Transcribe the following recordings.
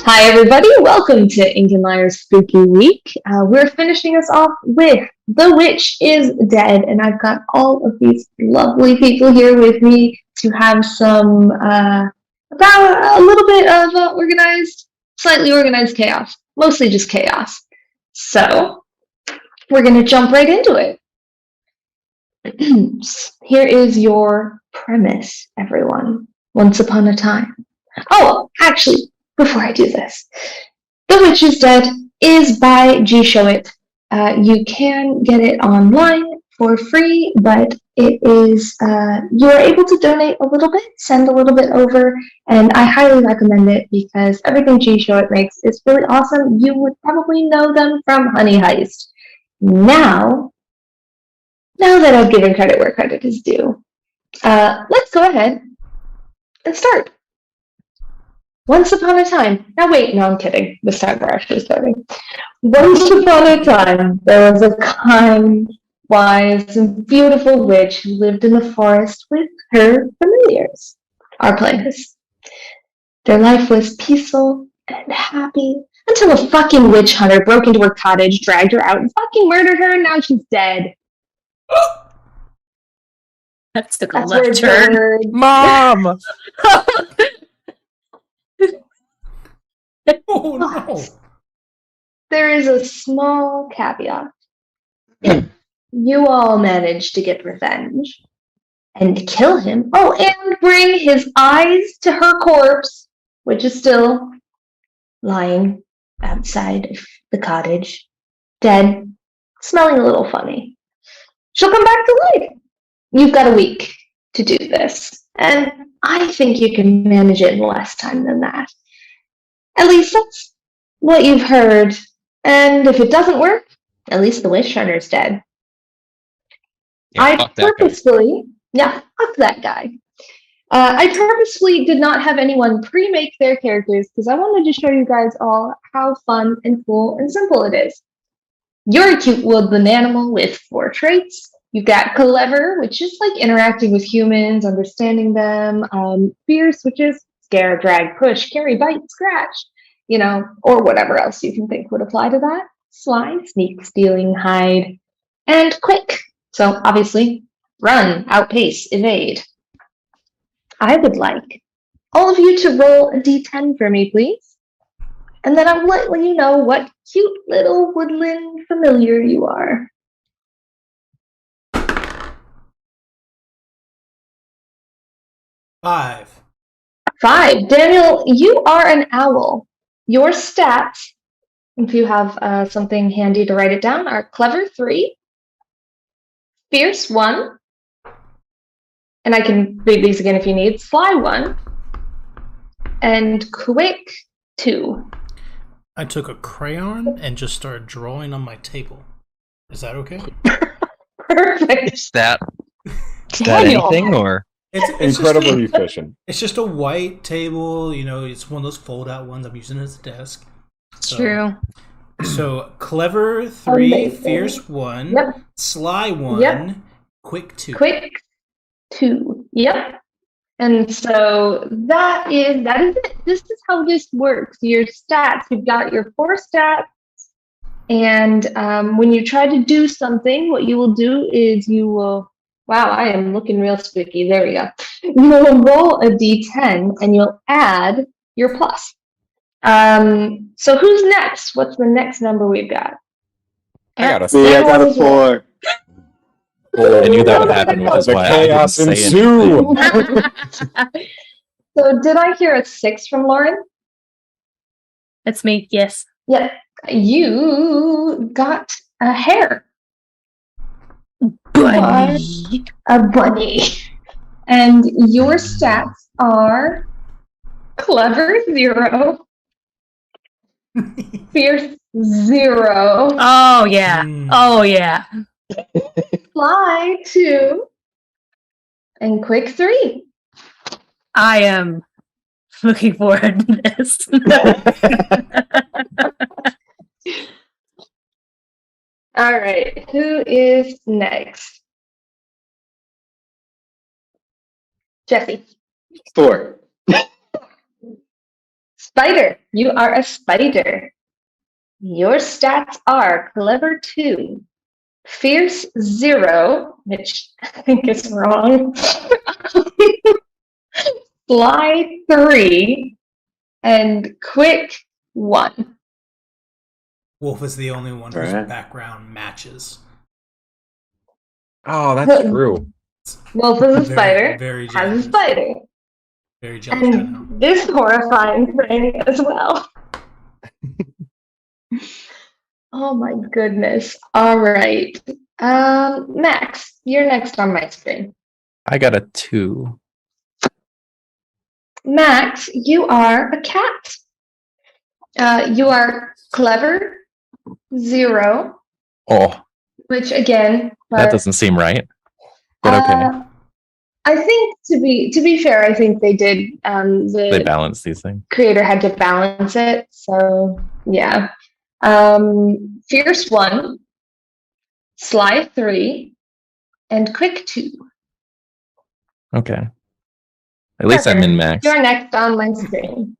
Hi, everybody. Welcome to Ink and Liar's Spooky Week. We're finishing us off with The Witch is Dead, and I've got all of these lovely people here with me to have some, about a little bit of slightly organized chaos. Mostly just chaos. So, we're going to jump right into it. Here is your premise, everyone. Once upon a time. Oh, actually, before I do this, The Witch is Dead is by G Show It. You can get it online for free, but it is you are able to donate a little bit, send a little bit over, and I highly recommend it because everything G Show It makes is really awesome. You would probably know them from Honey Heist. Now that I've given credit where credit is due, let's go ahead and start. Once upon a time. Now wait, no, I'm kidding. This time we're actually starting. Once upon a time, there was a kind, wise, and beautiful witch who lived in the forest with her familiars, our players. Their life was peaceful and happy until a fucking witch hunter broke into her cottage, dragged her out, and fucking murdered her, and now she's dead. That's the left turn. Mom! Oh no! There is a small caveat. If you all manage to get revenge and kill him, and bring his eyes to her corpse, which is still lying outside of the cottage, dead, smelling a little funny, she'll come back to life. You've got a week to do this, and I think you can manage it in less time than that. At least that's what you've heard. And if it doesn't work, at least the witch hunter's dead. Fuck that guy. I purposely did not have anyone pre-make their characters because I wanted to show you guys all how fun and cool and simple it is. You're a cute woodland animal with 4 traits. You've got clever, which is like interacting with humans, understanding them. Fierce, which is scare, drag, push, carry, bite, scratch, or whatever else you can think would apply to that. Sly, sneak, stealing, hide, and quick. So obviously, run, outpace, evade. I would like all of you to roll a d10 for me, please. And then I'll let you know what cute little woodland familiar you are. 5. Daniel, you are an owl. Your stats, if you have something handy to write it down, are clever 3, fierce 1, and I can read these again if you need, sly 1, and quick 2. I took a crayon and just started drawing on my table. Is that okay? Perfect. Is that anything, or? It's incredibly efficient. It's just a white table, it's one of those fold-out ones I'm using as a desk. True. So, clever 3, Amazing. Fierce 1, Yep. sly 1, Yep. quick 2. Quick 2. Yep. And so that is it. This is how this works. Your stats, you've got your 4 stats. And when you try to do something, what you will do is you will... Wow, I am looking real spooky. There we go. You will roll a d10 and you'll add your plus. So who's next? What's the next number we've got? I got a 4. I knew that would happen, which is why chaos I didn't say ensue. anything. So did I hear a 6 from Lauren? That's me, yes. Yeah. You got a hare. Bunny. A bunny. And your stats are clever 0, fierce 0. Oh, yeah. Oh, yeah. Fly 2, and quick 3. I am looking forward to this. All right, who is next? Jesse. 4. Spider, you are a spider. Your stats are Clever 2, Fierce 0, which I think is wrong, Sly 3, and Quick 1. Wolf is the only one whose Alright. background matches. Oh, that's true. Wolf is a spider, Very has a jealous. spider, Very jealous right now. and this horrifying thing as well. Oh my goodness. All right. Max, you're next on my screen. I got a 2. Max, you are a cat. You are Clever 0, Oh, which again, that doesn't seem right. But okay. I think to be fair, I think they did. They The balance these things. creator had to balance it, so yeah. Fierce 1, Sly 3, and Quick 2. Okay. At least I'm in max. You're next on my screen.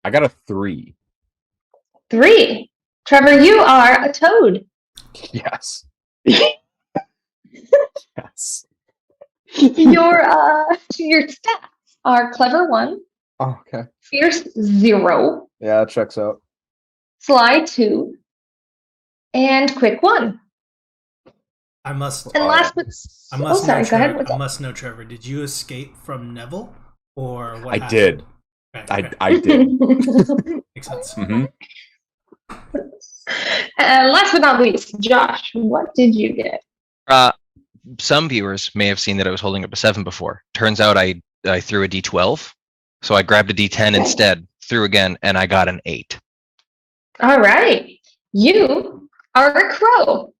I got a 3. 3. Trevor, you are a toad. Yes. Yes. Your stats are Clever 1, Oh, okay. Fierce 0, Yeah, that checks out. Sly 2, and Quick 1. I must. And last but I must sorry, know, go ahead. Trevor. What's I up? must know, Trevor. Did you escape from Neville, or what? I happened? did. Okay, I did. makes sense. Mm-hmm. Last but not least, Josh, what did you get? Some viewers may have seen that I was holding up a 7 before. Turns out I threw a D12, so I grabbed a D10 instead, threw again, and I got an 8. All right. You are a crow.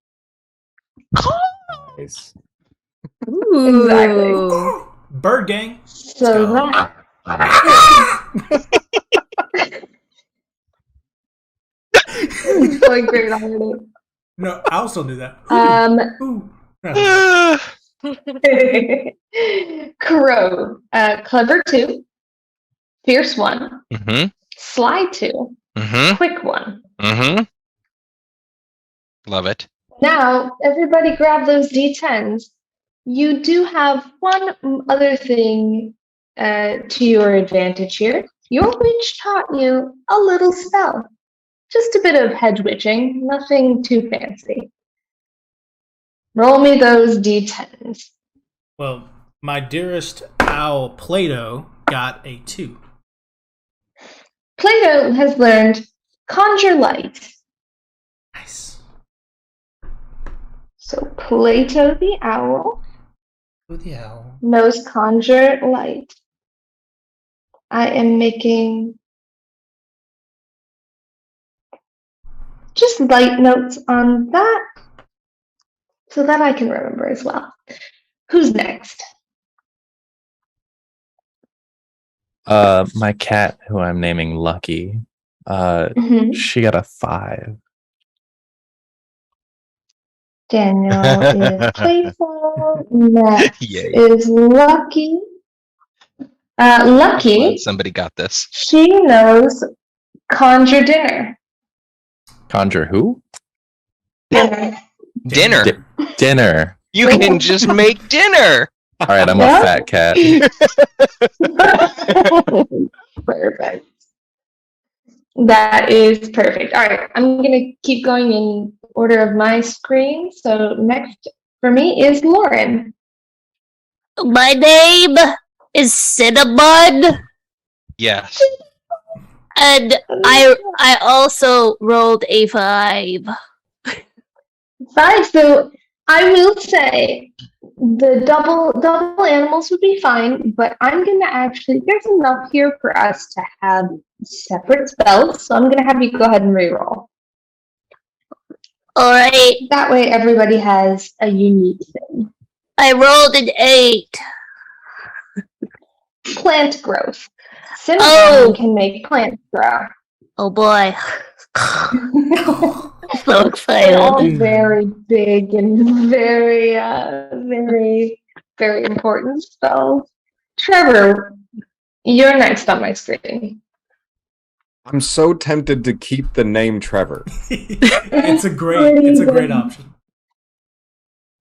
Nice. Ooh. Exactly. Bird gang. So Let's go. that is going great already. No, I also knew that. Ooh. Crow. Clever 2, Fierce 1, Mm-hmm. Sly 2, Mm-hmm. Quick 1. Mm-hmm. Love it. Now, everybody grab those D10s. You do have one other thing to your advantage here. Your witch taught you a little spell. Just a bit of hedge witching, nothing too fancy. Roll me those D10s. Well, my dearest owl Plato got a 2. Plato has learned conjure light. Nice. So Plato the owl Who the owl? knows conjure light. I am making just light notes on that so that I can remember as well. Who's next? My cat, who I'm naming Lucky, Mhm. she got a 5. Daniel is playful. Max Yay. is lucky. Glad Lucky, somebody got this. she knows conjure dinner. Conjure who? Dinner. Dinner. Dinner. You can just make dinner. All right, I'm Yeah. a fat cat. Perfect. That is perfect. All right, I'm going to keep going in order of my screen. So next for me is Lauren. My name is Cinnamon, Yes. and I also rolled a 5. 5. So I will say the double animals would be fine, but I'm going to actually, there's enough here for us to have separate spells. So I'm going to have you go ahead and reroll. All right, That way everybody has a unique thing. I rolled an 8. Plant growth. Cinnamon Oh. can make plants grow. Oh boy, so They're excited. all very big and very, very important spells. Trevor, you're next on my screen. I'm so tempted to keep the name Trevor. It's a great option.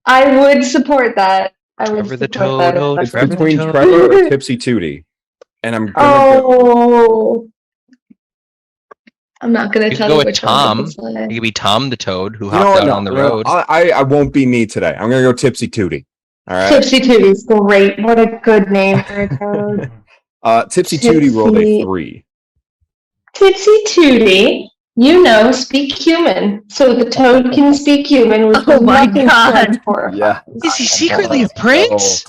I would support that. I would Trevor the support Toad, that. oh, It's Trevor the between Toad. Trevor or Tipsy Tootie. And I'm gonna go. Oh, I'm not gonna You could tell go you with which Tom. one to decide. It could be Tom the Toad who You know hopped what? out No, on the no, road. I won't be me today. I'm gonna go Tipsy Tootie. All right. Tipsy Tootie's great. What a good name for a toad. Tipsy Tootie rolled a Tipsy- 3. Tipsy Tootie, you know, speak human. So the toad can speak human, which Oh is my nothing God. short for. Yeah. Is he secretly a prince?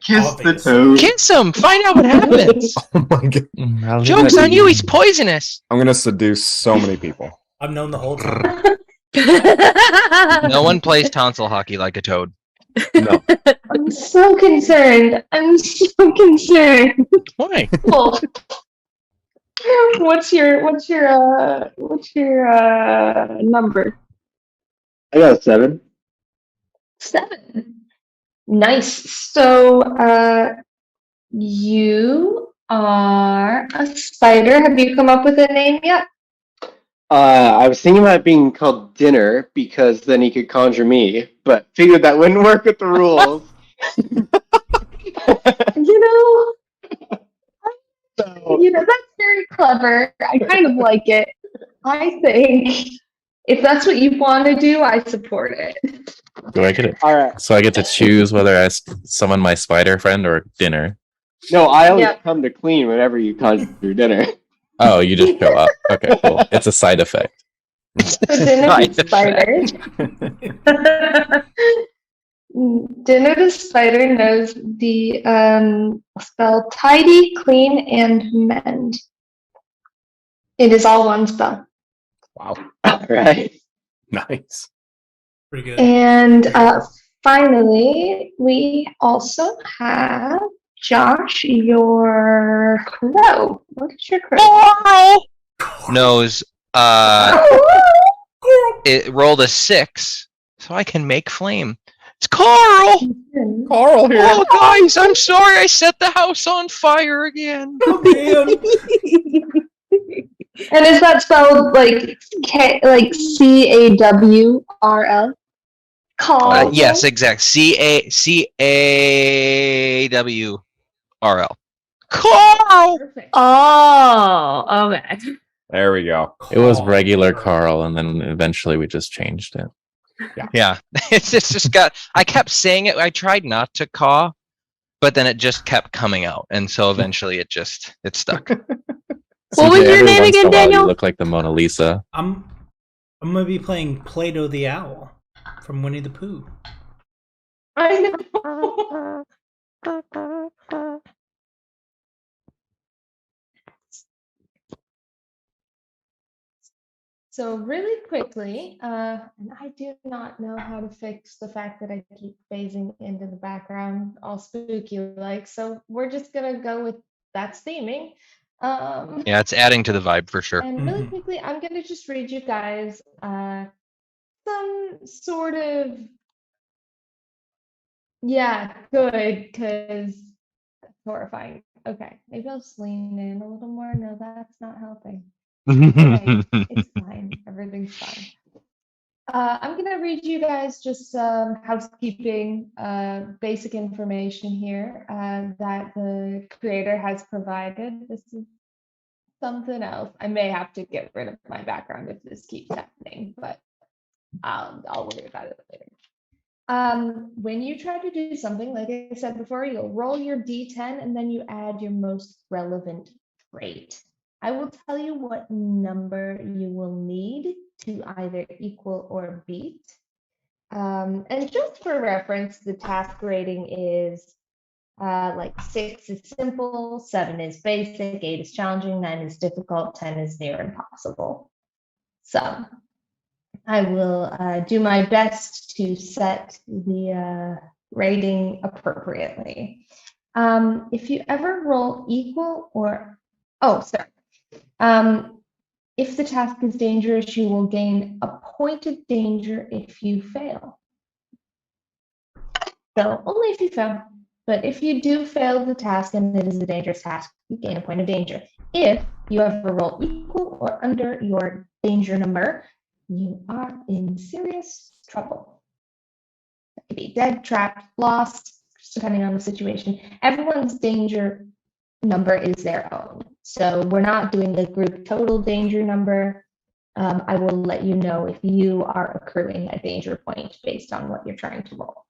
Kiss the Obvious. toad. Kiss him. Find out what happens. Oh my god. I'll leave Joke's that on to you. He's poisonous. I'm gonna seduce so many people. I've known the whole time. No one plays tonsil hockey like a toad. No. I'm so concerned. I'm so concerned. Why? Wolf, what's your number? I got a 7. 7. Nice. So, you are a spider. Have you come up with a name yet? I was thinking about it being called Dinner because then he could conjure me, but figured that wouldn't work with the rules. You know, So, that's very clever. I kind of like it. I think if that's what you want to do, I support it. Do I get it? all right. So I get to choose whether I summon my spider friend or dinner. No, I always Yeah. come to clean whenever you conjure dinner. Oh, you just show up. Okay, cool. It's a side effect. So Dinner the Spider. Dinner the Spider knows the spell Tidy, Clean, and Mend. It is all one spell. Wow. All right. Nice. Pretty good. And finally, we also have Josh, your crow. What is your crow? Knows it rolled a 6, so I can make flame. It's Carl! Carl here. Oh guys, I'm sorry I set the house on fire again. Damn. And is that spelled like CAWRL? Carl. Yes, exact. CAWRL. Carl! Perfect. Oh, okay. There we go. It was regular Carl, and then eventually we just changed it. Yeah, it's just got. I kept saying it. I tried not to caw, but then it just kept coming out, and so eventually it stuck. What was CJ, your every name once again, in a while, Daniel? You look like the Mona Lisa. I'm gonna be playing Plato the Owl from Winnie the Pooh. I know. So really quickly, and I do not know how to fix the fact that I keep phasing into the background, all spooky like. So we're just gonna go with that's theming. Yeah, it's adding to the vibe for sure. And really quickly, I'm gonna just read you guys some sort of good, because that's horrifying. Okay, maybe I'll just lean in a little more. No, that's not helping. Okay, it's fine. Everything's fine. I'm gonna read you guys just some housekeeping, basic information here that the creator has provided. This is something else. I may have to get rid of my background if this keeps happening, but I'll worry about it later. When you try to do something, like I said before, you'll roll your D10 and then you add your most relevant trait. I will tell you what number you will need to either equal or beat. And just for reference, the task rating is like 6 is simple, 7 is basic, 8 is challenging, 9 is difficult, 10 is near impossible. So I will do my best to set the rating appropriately. If you ever roll equal or, if the task is dangerous, you will gain a point of danger if you fail. So only if you fail. But if you do fail the task and it is a dangerous task, you gain a point of danger. If you have a roll equal or under your danger number, you are in serious trouble. It could be dead, trapped, lost, just depending on the situation. Everyone's danger number is their own. So we're not doing the group total danger number. I will let you know if you are accruing a danger point based on what you're trying to roll.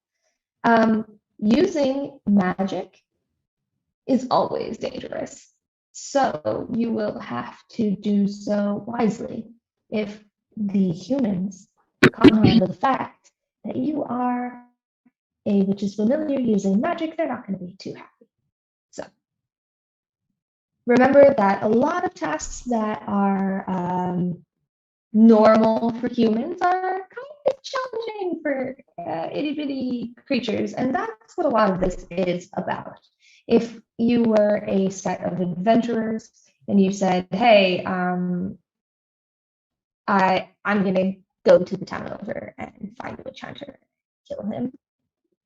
Using magic is always dangerous. So you will have to do so wisely. If the humans come on to the fact that you are a witch is familiar using magic, they're not going to be too happy. So remember that a lot of tasks that are normal for humans are kind of challenging for itty bitty creatures, and that's what a lot of this is about. If you were a set of adventurers and you said, "Hey, I'm gonna go to the town over and find the witch hunter, kill him,"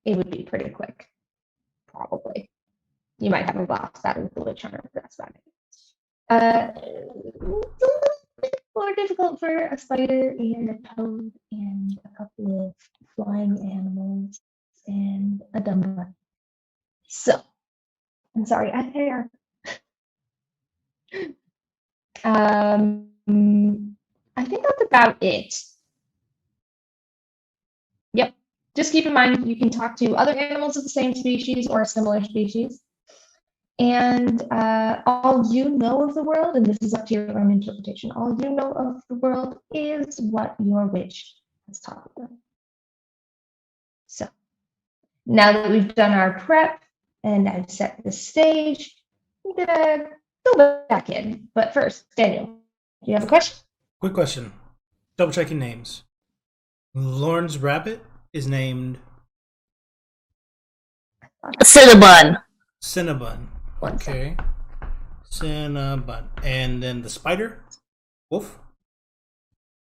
it would be pretty quick, probably. You might have a boss battle with the witch hunter, but that's about it. It's a little bit more difficult for a spider and a toad and a couple of flying animals and a dumbbell. So, I'm sorry, a hare. I think that's about it. Yep. Just keep in mind you can talk to other animals of the same species or a similar species. And all you know of the world, and this is up to your own interpretation, all you know of the world is what your witch has taught them. So now that we've done our prep and I've set the stage, I'm gonna go back in. But first, Daniel, do you have a question? Quick question. Double checking names. Lauren's rabbit is named Cinnabon. Cinnabon. One second. Okay. Cinnabon. And then the spider? Wolf?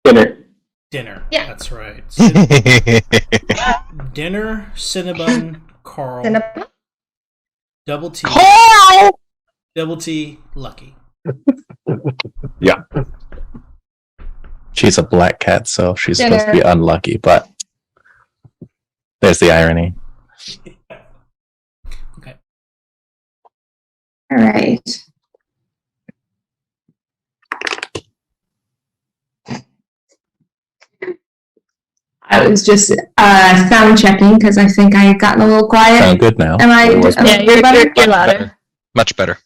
Dinner. Dinner. Yeah. That's right. Dinner, Cinnabon, Carl. Cinnabon? Double T. Carl! Double T, Lucky. Yeah. She's a black cat, so she's Dinner. supposed to be unlucky, but there's the irony. Okay. All right. I was just sound checking because I think I had gotten a little quiet. Sound good now. Am I? Yeah, you're louder. Much better.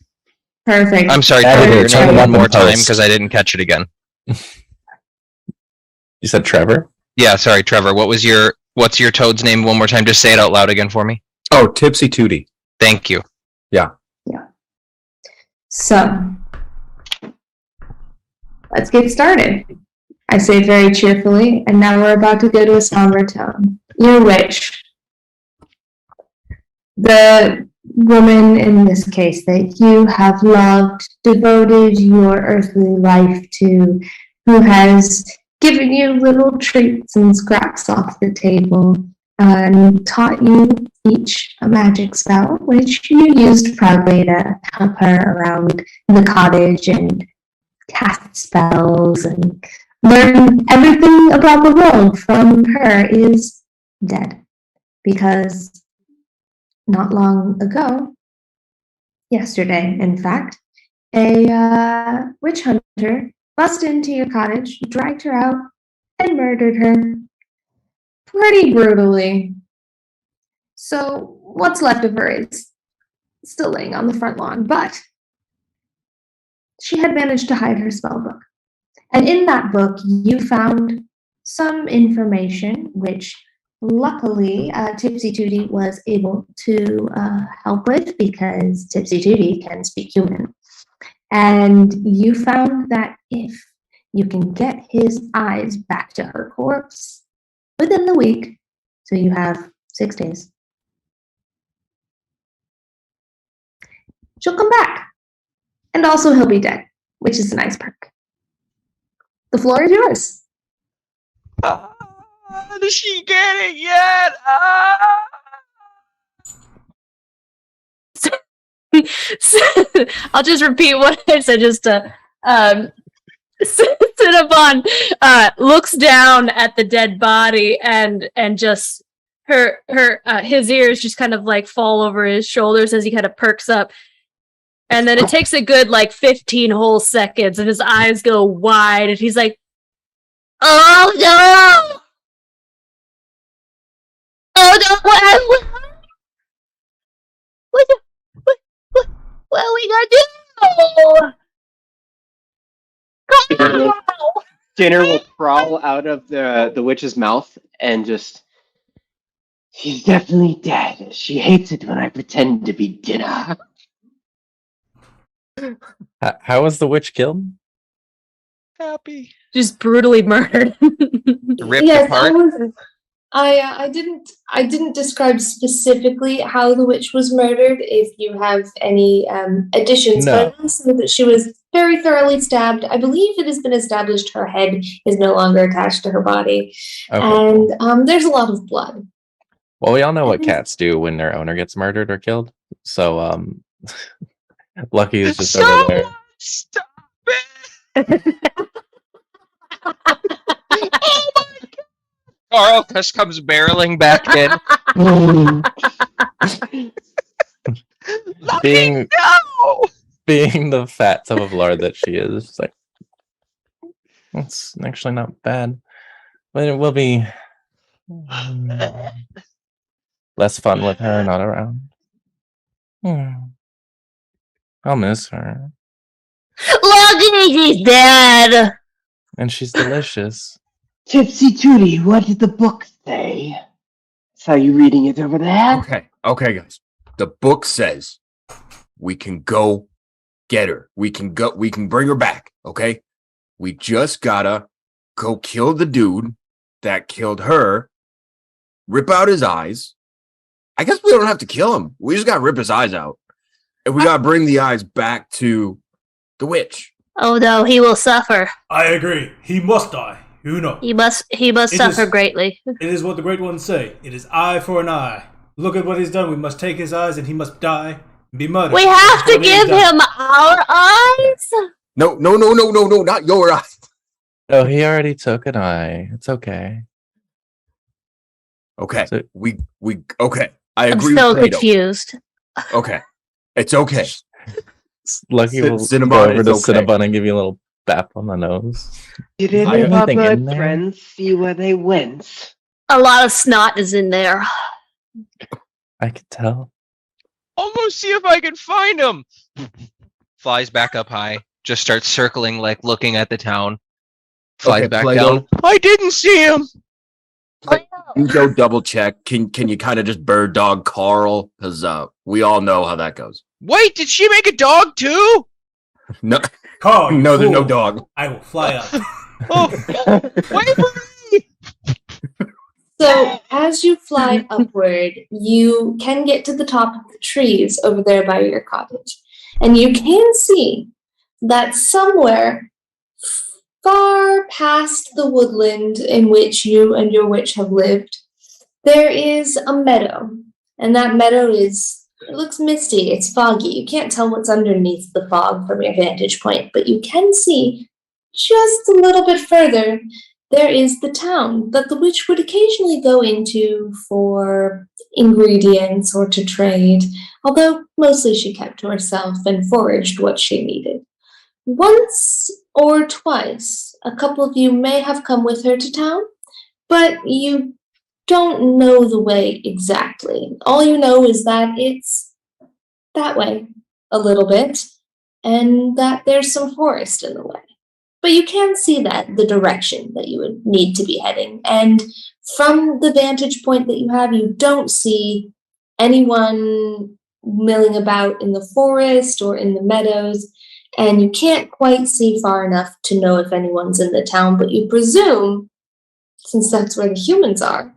Perfect. I'm sorry, Yeah, Trevor, yeah, your turn name it one up more in time post. because I didn't catch it again. You said Trevor? Yeah, sorry, Trevor. What's your toad's name one more time? Just say it out loud again for me. Oh, Tipsy Tootie. Thank you. So, let's get started. I say very cheerfully, and now we're about to go to a somber tone. Your witch. The woman in this case that you have loved, devoted your earthly life to, who has given you little treats and scraps off the table, and taught you each a magic spell, which you used proudly to help her around the cottage and cast spells and learn everything about the world from her, is dead. Because not long ago, yesterday, in fact, a witch hunter busted into your cottage, dragged her out, and murdered her pretty brutally. So what's left of her is still laying on the front lawn, but she had managed to hide her spell book. And in that book, you found some information which luckily Tipsy Tootie was able to help with, because Tipsy Tootie can speak human. And you found that if you can get his eyes back to her corpse within the week, so you have 6 days, she'll come back. And also he'll be dead, which is a nice perk. The floor is yours. Does she get it yet? I'll just repeat what I said just to Cinnabon looks down at the dead body and just his ears just kind of like fall over his shoulders as he kind of perks up. And then it takes a good like 15 whole seconds and his eyes go wide and he's like, "Oh no! Oh no! What are we gonna do?" Dinner will crawl out of the witch's mouth and just. She's definitely dead. She hates it when I pretend to be Dinner. How was the witch killed? Happy. Just brutally murdered. Ripped Yes, apart. I didn't describe specifically how the witch was murdered. If you have any additions, No. but I know that she was very thoroughly stabbed. I believe it has been established her head is no longer attached to her body, Okay. and there's a lot of blood. Well, we all know what cats do when their owner gets murdered or killed. So, Lucky is just over there. Stop it! Oh my god! Carl just comes barreling back in. being No! being the fat tub of lard that she is, it's like it's actually not bad, but it will be less fun with her not around. I'll miss her, Lucky's dead. and she's delicious. Tipsy Tootie, what did the book say? Saw you reading it over there. Okay, guys. The book says we can go get her. We can bring her back, okay? We just gotta go kill the dude that killed her, rip out his eyes. I guess we don't have to kill him. We just gotta rip his eyes out. And we gotta bring the eyes back to the witch. Oh no, he will suffer. I agree. He must die. You know. He must It suffer is- greatly. It is what the great ones say. It is eye for an eye. Look at what he's done. We must take his eyes and he must die and be murdered. We have That's to what he has give done. him our eyes. No, not your eyes. Oh, he already took an eye. It's okay. Okay. So- Okay. I I'm agree so with Plato. confused. Okay. It's okay. Lucky will Cinnabon go over is to okay. Cinnabon and give you a little bap on the nose. Did Is there any of anything our in there? friends see where they went? A lot of snot is in there. I could tell. Almost see if I can find him. Flies back up high. Just starts circling, like looking at the town. Flies Okay, back Plato. down. I didn't see him. You go double check. Can you kind of just bird dog Carl? Because we all know how that goes. Wait, did she make a dog too? No, Carl, you no, there's no fool. dog. I will fly up. Oh, wait for me. So as you fly upward, you can get to the top of the trees over there by your cottage. And you can see that somewhere far past the woodland in which you and your witch have lived, there is a meadow. And that meadow it looks misty, it's foggy. You can't tell what's underneath the fog from your vantage point, but you can see just a little bit further there is the town that the witch would occasionally go into for ingredients or to trade, although mostly she kept to herself and foraged what she needed. Once or twice, a couple of you may have come with her to town, but you don't know the way exactly. All you know is that it's that way a little bit, and that there's some forest in the way. But you can see the direction that you would need to be heading. And from the vantage point that you have, you don't see anyone milling about in the forest or in the meadows. And you can't quite see far enough to know if anyone's in the town, but you presume, since that's where the humans are,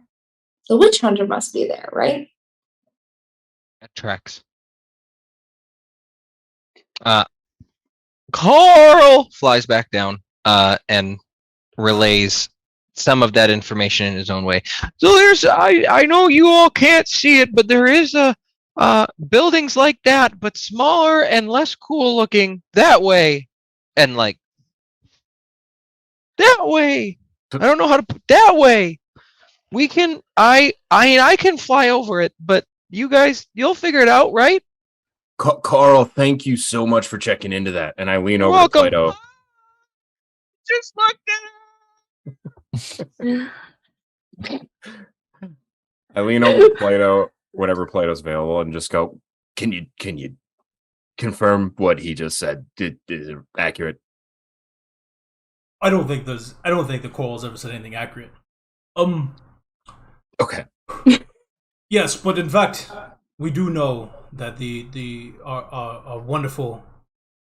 the witch hunter must be there, right? That tracks. Carl flies back down and relays some of that information in his own way. So there's, I know you all can't see it, but there is buildings like that, but smaller and less cool looking that way. and like that way. I don't know how to put that way. We can. I can fly over it, but you guys, you'll figure it out, right? Carl, thank you so much for checking into that. And I lean You're over welcome. to Plato. Just look at I lean over to Plato whenever Plato's available and just go, can you confirm what he just said? Is it accurate? I don't think the Coral's ever said anything accurate. Okay. Yes, but in fact, we do know that our wonderful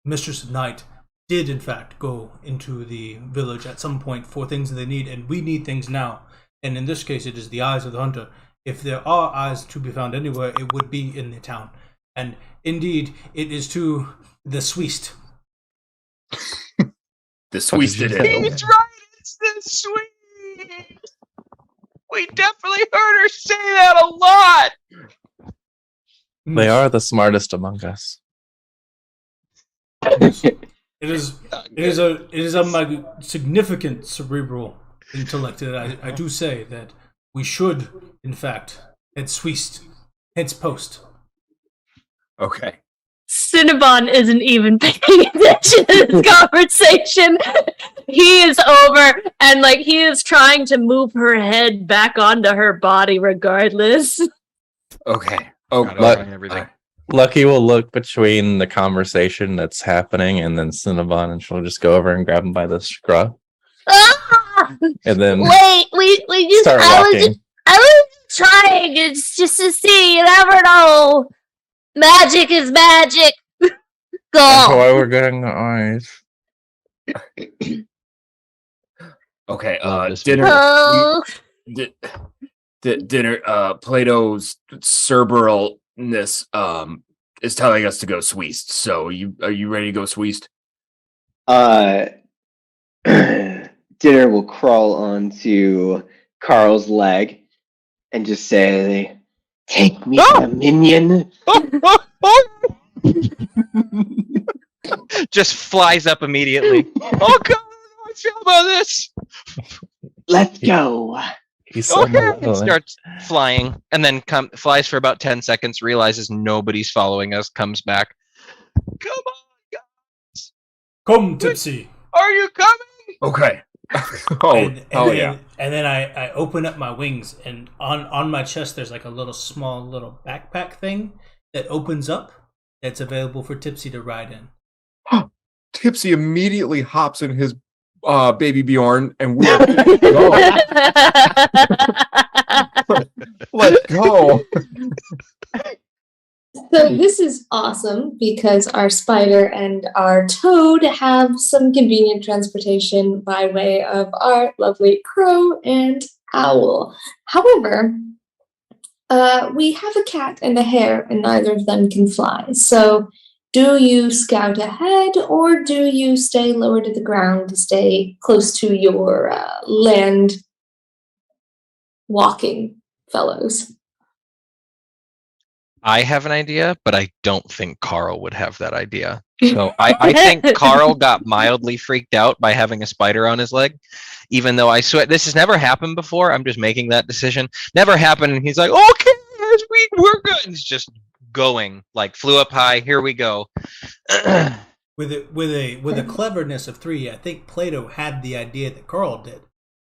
Mistress of Night did in fact go into the village at some point for things that they need, and we need things now. And in this case, it is the eyes of the hunter. If there are eyes to be found anywhere, it would be in the town. And indeed, it is to the Sweest. The Sweest it is. He's right. It's the sweet. We definitely heard her say that a lot. They are the smartest among us. It is a my significant cerebral intellect that I do say that we should, in fact, head Sweest, hence post. Okay. Cinnabon isn't even paying attention to this conversation. He is over and like he is trying to move her head back onto her body regardless. Okay. Oh, Everything. Lucky will look between the conversation that's happening and then Cinnabon, and she'll just go over and grab him by the scruff. Ah! And then Wait, we just start walking. I was trying. It's just to see. You never know. Magic is magic. That's Go. why we're getting the eyes. Okay. Love this Dinner. Oh. Dinner. Plato's Cerberalness is telling us to go Sweest. So are you ready to go Sweest? Dinner will crawl onto Carl's leg and just say, "Take me, a minion." Just flies up immediately. Oh god, I feel about this. Let's go. He's so Okay. malevolent. Starts flying and then flies for about 10 seconds, realizes nobody's following us, comes back. Come on, guys. Come, Tipsy. Are you coming? Okay. And then I open up my wings, and on my chest there's like a small little backpack thing that opens up that's available for Tipsy to ride in. Tipsy immediately hops in his baby Bjorn, and we're go. Let's go. So this is awesome because our spider and our toad have some convenient transportation by way of our lovely crow and owl. However, we have a cat and a hare, and neither of them can fly. So do you scout ahead, or do you stay lower to the ground to stay close to your land walking fellows? I have an idea, but I don't think Carl would have that idea. So I think Carl got mildly freaked out by having a spider on his leg, even though I swear this has never happened before. I'm just making that decision. Never happened, and he's like, "Okay, we're good." And he's just going, like, flew up high. Here we go. With a cleverness of 3, I think Plato had the idea that Carl did,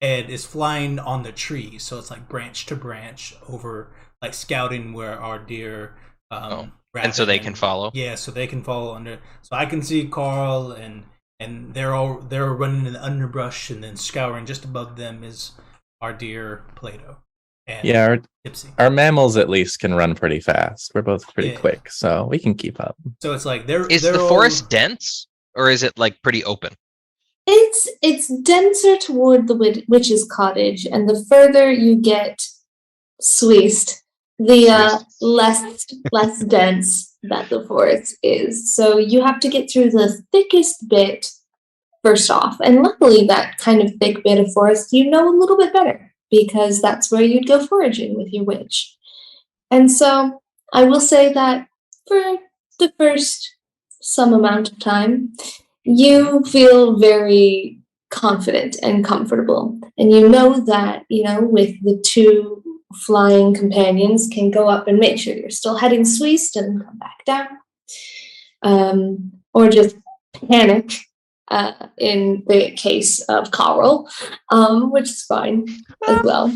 and is flying on the tree, so it's like branch to branch over, like scouting where our deer. And so they can follow. Yeah, so they can follow under. So I can see Carl and they're running in the underbrush, and then scouring just above them is our deer Plato. And Yeah, Tipsy. our mammals at least can run pretty fast. We're both pretty quick, so we can keep up. So it's like Is the forest dense, or is it like pretty open? It's denser toward the witch's cottage, and the further you get Sweest, the less dense that the forest is. So you have to get through the thickest bit first off, and luckily that kind of thick bit of forest you know a little bit better, because that's where you'd go foraging with your witch. And so I will say that for the first some amount of time, You feel very confident and comfortable. And you know that, with the two flying companions can go up and make sure you're still heading east and come back down. Or just panic in the case of Carl, which is fine as well.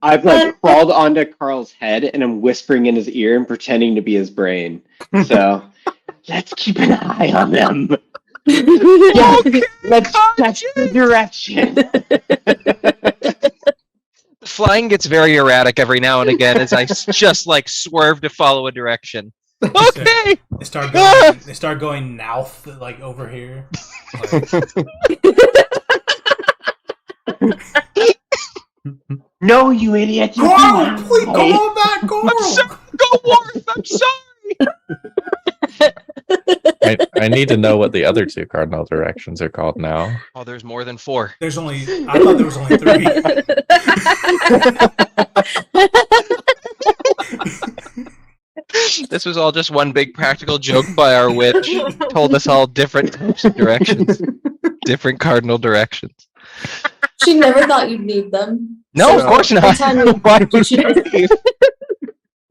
I've crawled onto Carl's head and I'm whispering in his ear and pretending to be his brain. So let's keep an eye on them. Yeah, let's check the direction. The flying gets very erratic every now and again as I just swerve to follow a direction. Okay. They start going north, over here. No, you idiot! Coral, please go on back, Coral. Go Wolfe. I'm sorry. I need to know what the other two cardinal directions are called now. Oh, there's more than 4. I thought there was only 3. This was all just one big practical joke by our witch. Told us all different types of directions, different cardinal directions. She never thought you'd need them. No, of course not. Why would you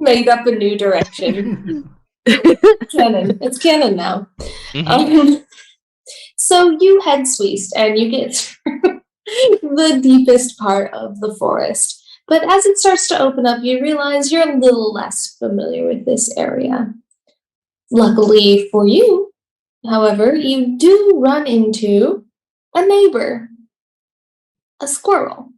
made up a new direction? Canon. It's canon now. Mm-hmm. So you head east and you get through the deepest part of the forest. But as it starts to open up, you realize you're a little less familiar with this area. Luckily for you, however, you do run into a neighbor, a squirrel.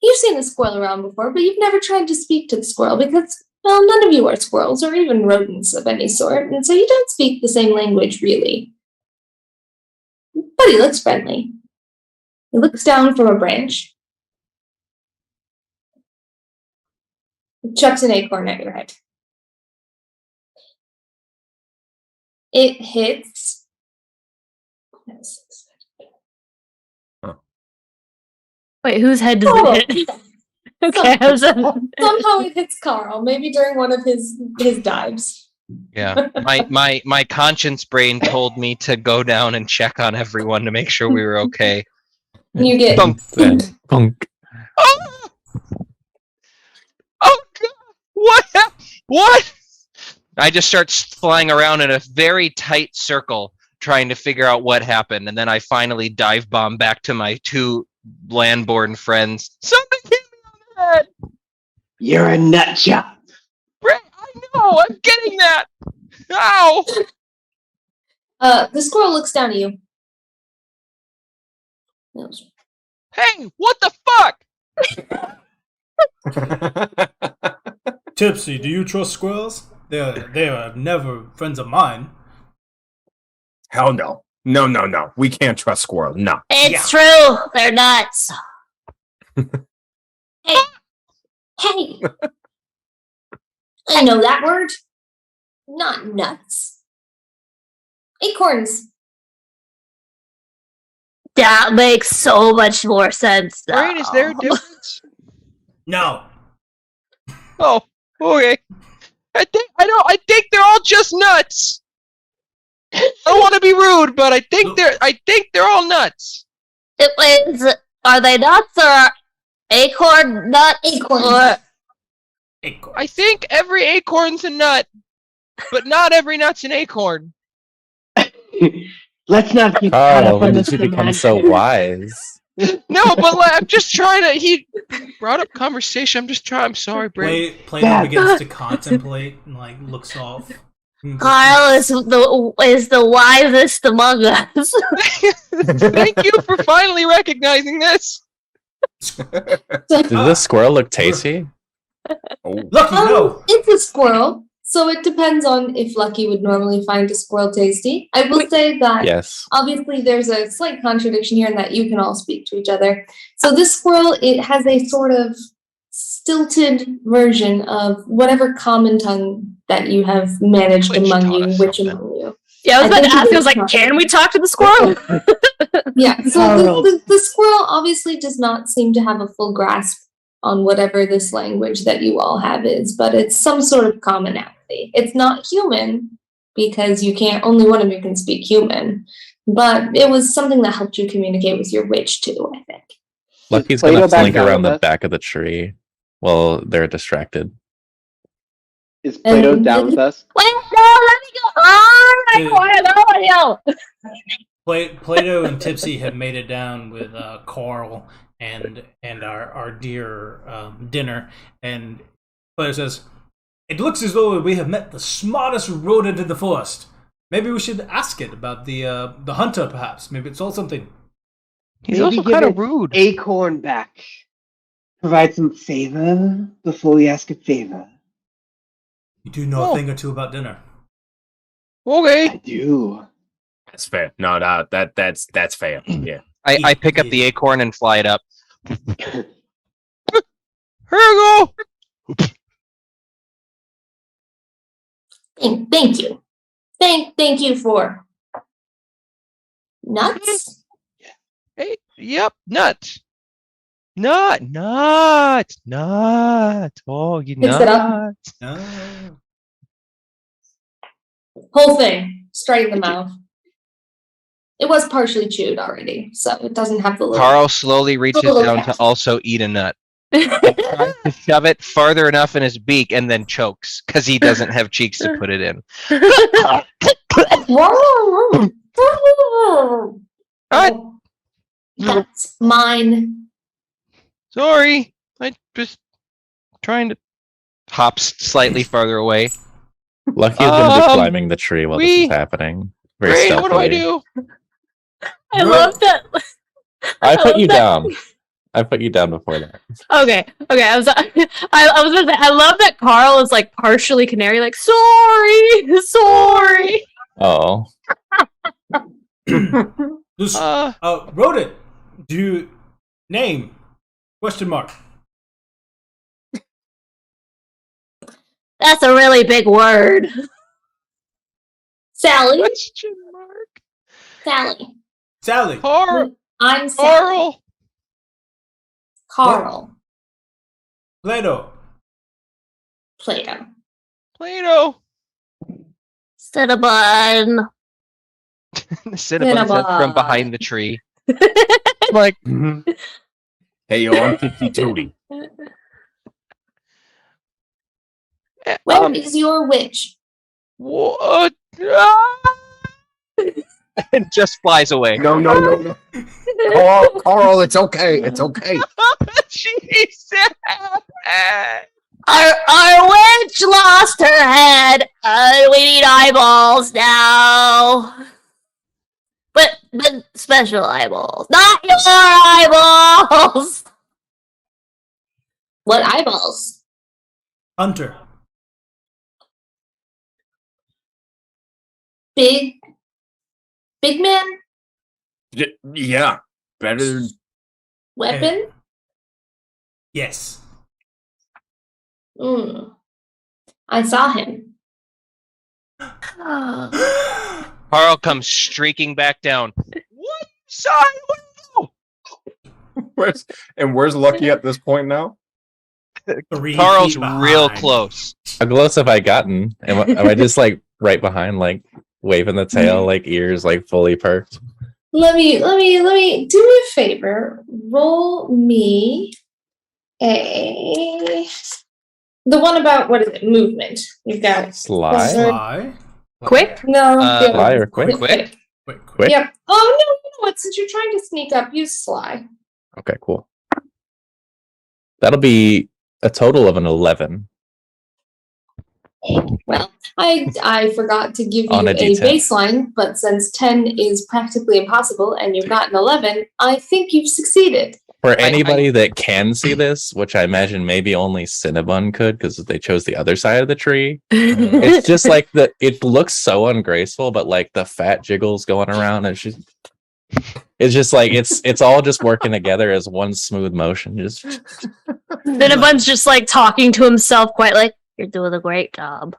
You've seen a squirrel around before, but you've never tried to speak to the squirrel because, well, none of you are squirrels or even rodents of any sort, and so you don't speak the same language, really. But he looks friendly. He looks down from a branch, chucks an acorn at your head. It hits. Wait, whose head does it hit? Okay, somehow it hits Carl, maybe during one of his dives. Yeah, my conscience brain told me to go down and check on everyone to make sure we were okay. You get Bunk. Oh! Oh God! What? I just start flying around in a very tight circle, trying to figure out what happened, and then I finally dive bomb back to my 2 landborn friends. Something hit me on the head. You're a nut job. I know. I'm getting that. Ow! the squirrel looks down at you. Hey, what the fuck? Tipsy, do you trust squirrels? They are never friends of mine. Hell no. No. We can't trust squirrels. No. It's true. They're nuts. Hey. I know that word. Not nuts. Acorns. That makes so much more sense. Brain, is there a difference? No. Oh, okay. I think they're all just nuts. I don't want to be rude, but I think they're all nuts. Are they nuts or acorn nuts? Acorns. Acorn. I think every acorn's a nut, but not every nut's an acorn. Let's not get caught Oh, up when on did this you become so wise? No, but I'm just trying to. He brought up conversation. I'm sorry, Brady. Plato begins to contemplate and looks off. Kyle is the wisest among us. Thank you for finally recognizing this. Did this squirrel look tasty? Lucky no. It's a squirrel, so it depends on if Lucky would normally find a squirrel tasty. I will say that Yes. obviously there's a slight contradiction here in that you can all speak to each other. So this squirrel, it has a sort of stilted version of whatever common tongue that you have managed Which among taught you, us which something. among you. Yeah, I was I about to think ask. it I was is like, can we talk to the squirrel? Yeah, so the squirrel obviously does not seem to have a full grasp on whatever this language that you all have is, but it's some sort of commonality. It's not human, because only one of you can speak human. But it was something that helped you communicate with your witch too, I think. Lucky's Play-Doh gonna back slink down around with the us? back of the tree while they're distracted. Is Plato down with us? Wait, no, let me go. Oh, I don't want to go with you. Plato and Tipsy have made it down with Carl and our dear dinner, and Plato says, "It looks as though we have met the smartest rodent in the forest. Maybe we should ask it about the hunter, perhaps. Maybe it's all something." He's Maybe also give kind it of rude. Acorn back. Provide some favor before we ask a favor. You do know a thing or two about dinner. Okay. I do. That's fair. No, that's fair. Yeah. I pick up the acorn and fly it up. Here you go. Thank you. Thank you for nuts. Hey, yep, nut. Oh, you Mix it up. nut. No. Whole thing, straight in the mouth. It was partially chewed already, so it doesn't have the little. Carl slowly reaches Little down cat. to also eat a nut. Tries to shove it farther enough in his beak and then chokes because he doesn't have cheeks to put it in. What? That's mine. Sorry, I just trying to hops slightly farther away. Lucky's gonna be climbing the tree while this is happening. Very Great, what do I stealthily. do? I love that. I put you love that- down. I put you down before that. Okay. I was gonna say, I love that Carl is like partially canary, like sorry. Oh. Just, Uh, rodent. Do you name? Question mark. That's a really big word. Sally. question mark. Sally. Sally. I'm Sally. Carl. Plato. Plato. Play-Doh. Cinnabon. The Cinnabon says from behind the tree. Like, hey, yo, I'm 52. Where is your witch? What? And just flies away. No. Carl, it's okay. It's okay. Jesus. Our witch lost her head. We need eyeballs now. But special eyeballs, not your eyeballs. What eyeballs? Hunter. Big man? Yeah. Better. Weapon? Yes. I saw him. Carl comes streaking back down. What? Son? Where's Lucky at this point now? 3 Carl's feet behind. real close. How close have I gotten? Am I just like right behind, like waving the tail, like ears like fully perked? Let me do me a favor. Roll me the one about what is it? Movement. You've got Sly? Sly. Quick? no. the other Sly one. or quick? Quick? Quick? Yep. Oh no, you know what? Since you're trying to sneak up, use Sly. Okay, cool. That'll be a total of an 11. Well, I forgot to give you On a a D10. baseline, but since 10 is practically impossible and you've got an 11, I think you've succeeded. For anybody that can see this, which I imagine maybe only Cinnabon could because they chose the other side of the tree, it's just like it looks so ungraceful, but like the fat jiggles going around and it's just like it's all just working together as one smooth motion. Just Cinnabon's just like talking to himself, quite like, "You're doing a great job.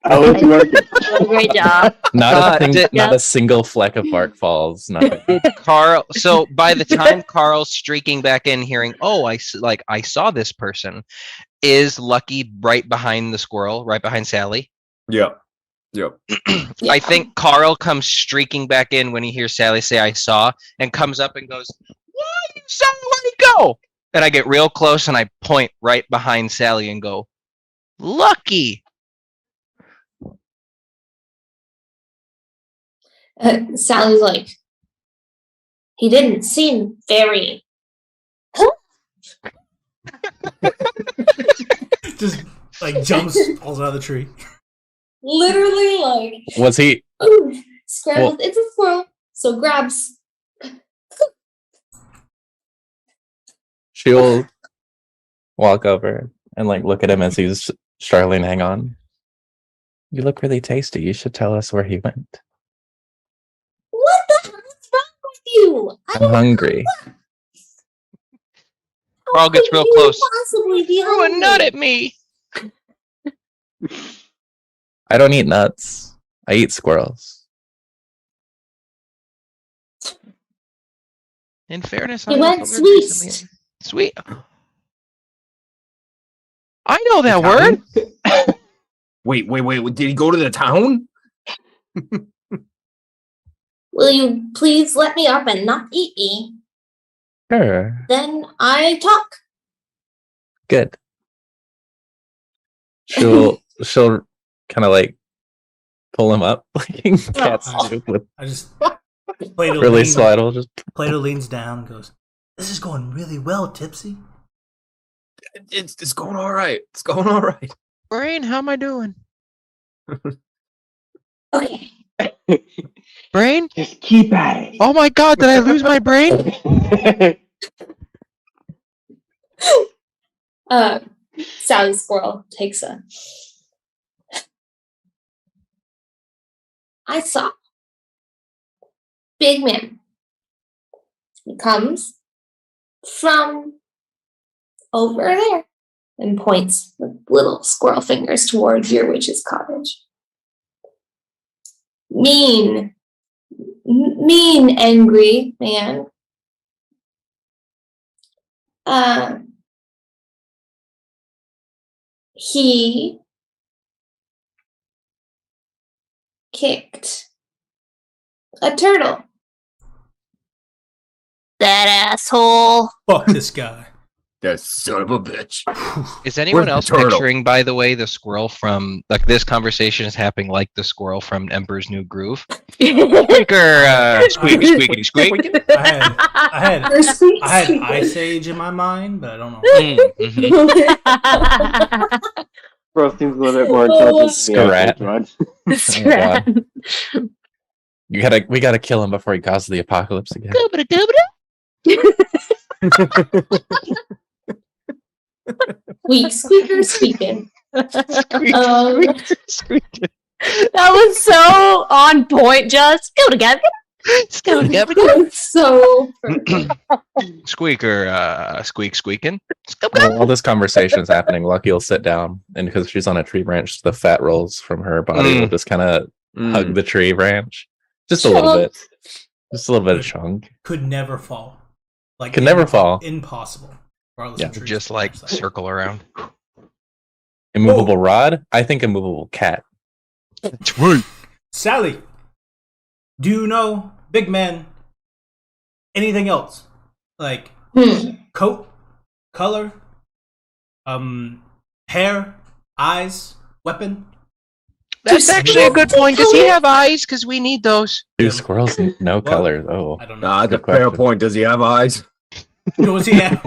Oh, it's working. Doing a great job." not Yeah. a single fleck of bark falls. Nothing. Carl. So by the time Carl's streaking back in, hearing, "Oh, I saw this person," is Lucky right behind the squirrel, right behind Sally? Yeah. Yep. I think Carl comes streaking back in when he hears Sally say "I saw" and comes up and goes, "Why you saw? Let me go!" And I get real close and I point right behind Sally and go, "Lucky." Sally's like, he didn't seem very. Just like jumps, falls out of the tree. Literally, like, Was he? ooh, scrambles. Well- It's a squirrel, so grabs. She'll walk over and like look at him as he's struggling to hang on. You look really tasty. You should tell us where he went. What the hell is wrong with you? I'm hungry. Carl gets real close. Possibly be Threw a hungry. nut at me. I don't eat nuts. I eat squirrels. In fairness, He I went also learned recently- sweet. Sweet. I know that word. Wait. Did he go to the town? Will you please let me up and not eat me? Sure. Then I talk. Good. She'll kind of like pull him up like cats do with I just Plato really leans, slidle. Just Plato leans down and goes, "This is going really well, Tipsy." It's going all right. It's going all right. Brain, how am I doing? Okay. Brain? Just keep at it. Oh my god, did I lose my brain? Sally Squirrel takes a. I saw. Big man. He comes from over there and points with little squirrel fingers towards your witch's cottage. Mean, angry man. He kicked a turtle. That asshole. Fuck this guy. That son of a bitch. Is anyone Where's the else turtle? picturing, by the way, the squirrel from like this conversation is happening like the squirrel from Emperor's New Groove? Squeaker, squeak, squeakity, squeak. I had Ice Age in my mind, but I don't know. Mhm. Bro seems a little bit more intelligent than Scrat. the average one. God. We gotta kill him before he causes the apocalypse again. Squeaker squeaking. That was so on point. Just go together. So perfect. Squeaker, squeak, squeaking. While this conversation is happening, Lucky will sit down, and because she's on a tree branch, the fat rolls from her body will just kind of hug the tree branch, just a little bit, of chunk. Could never fall. Like Could never fall. Impossible. Regardless Yeah. of trees. Just like circle around. Immovable rod. I think immovable cat. Sally, do you know, big man, anything else? Like coat, color, hair, eyes, weapon? That's actually a good point. Does he have eyes? Because we need those. Do squirrels need no Well, color? Oh, I don't know. Nah, that's a Good fair question. point. Does he have eyes? Does he have?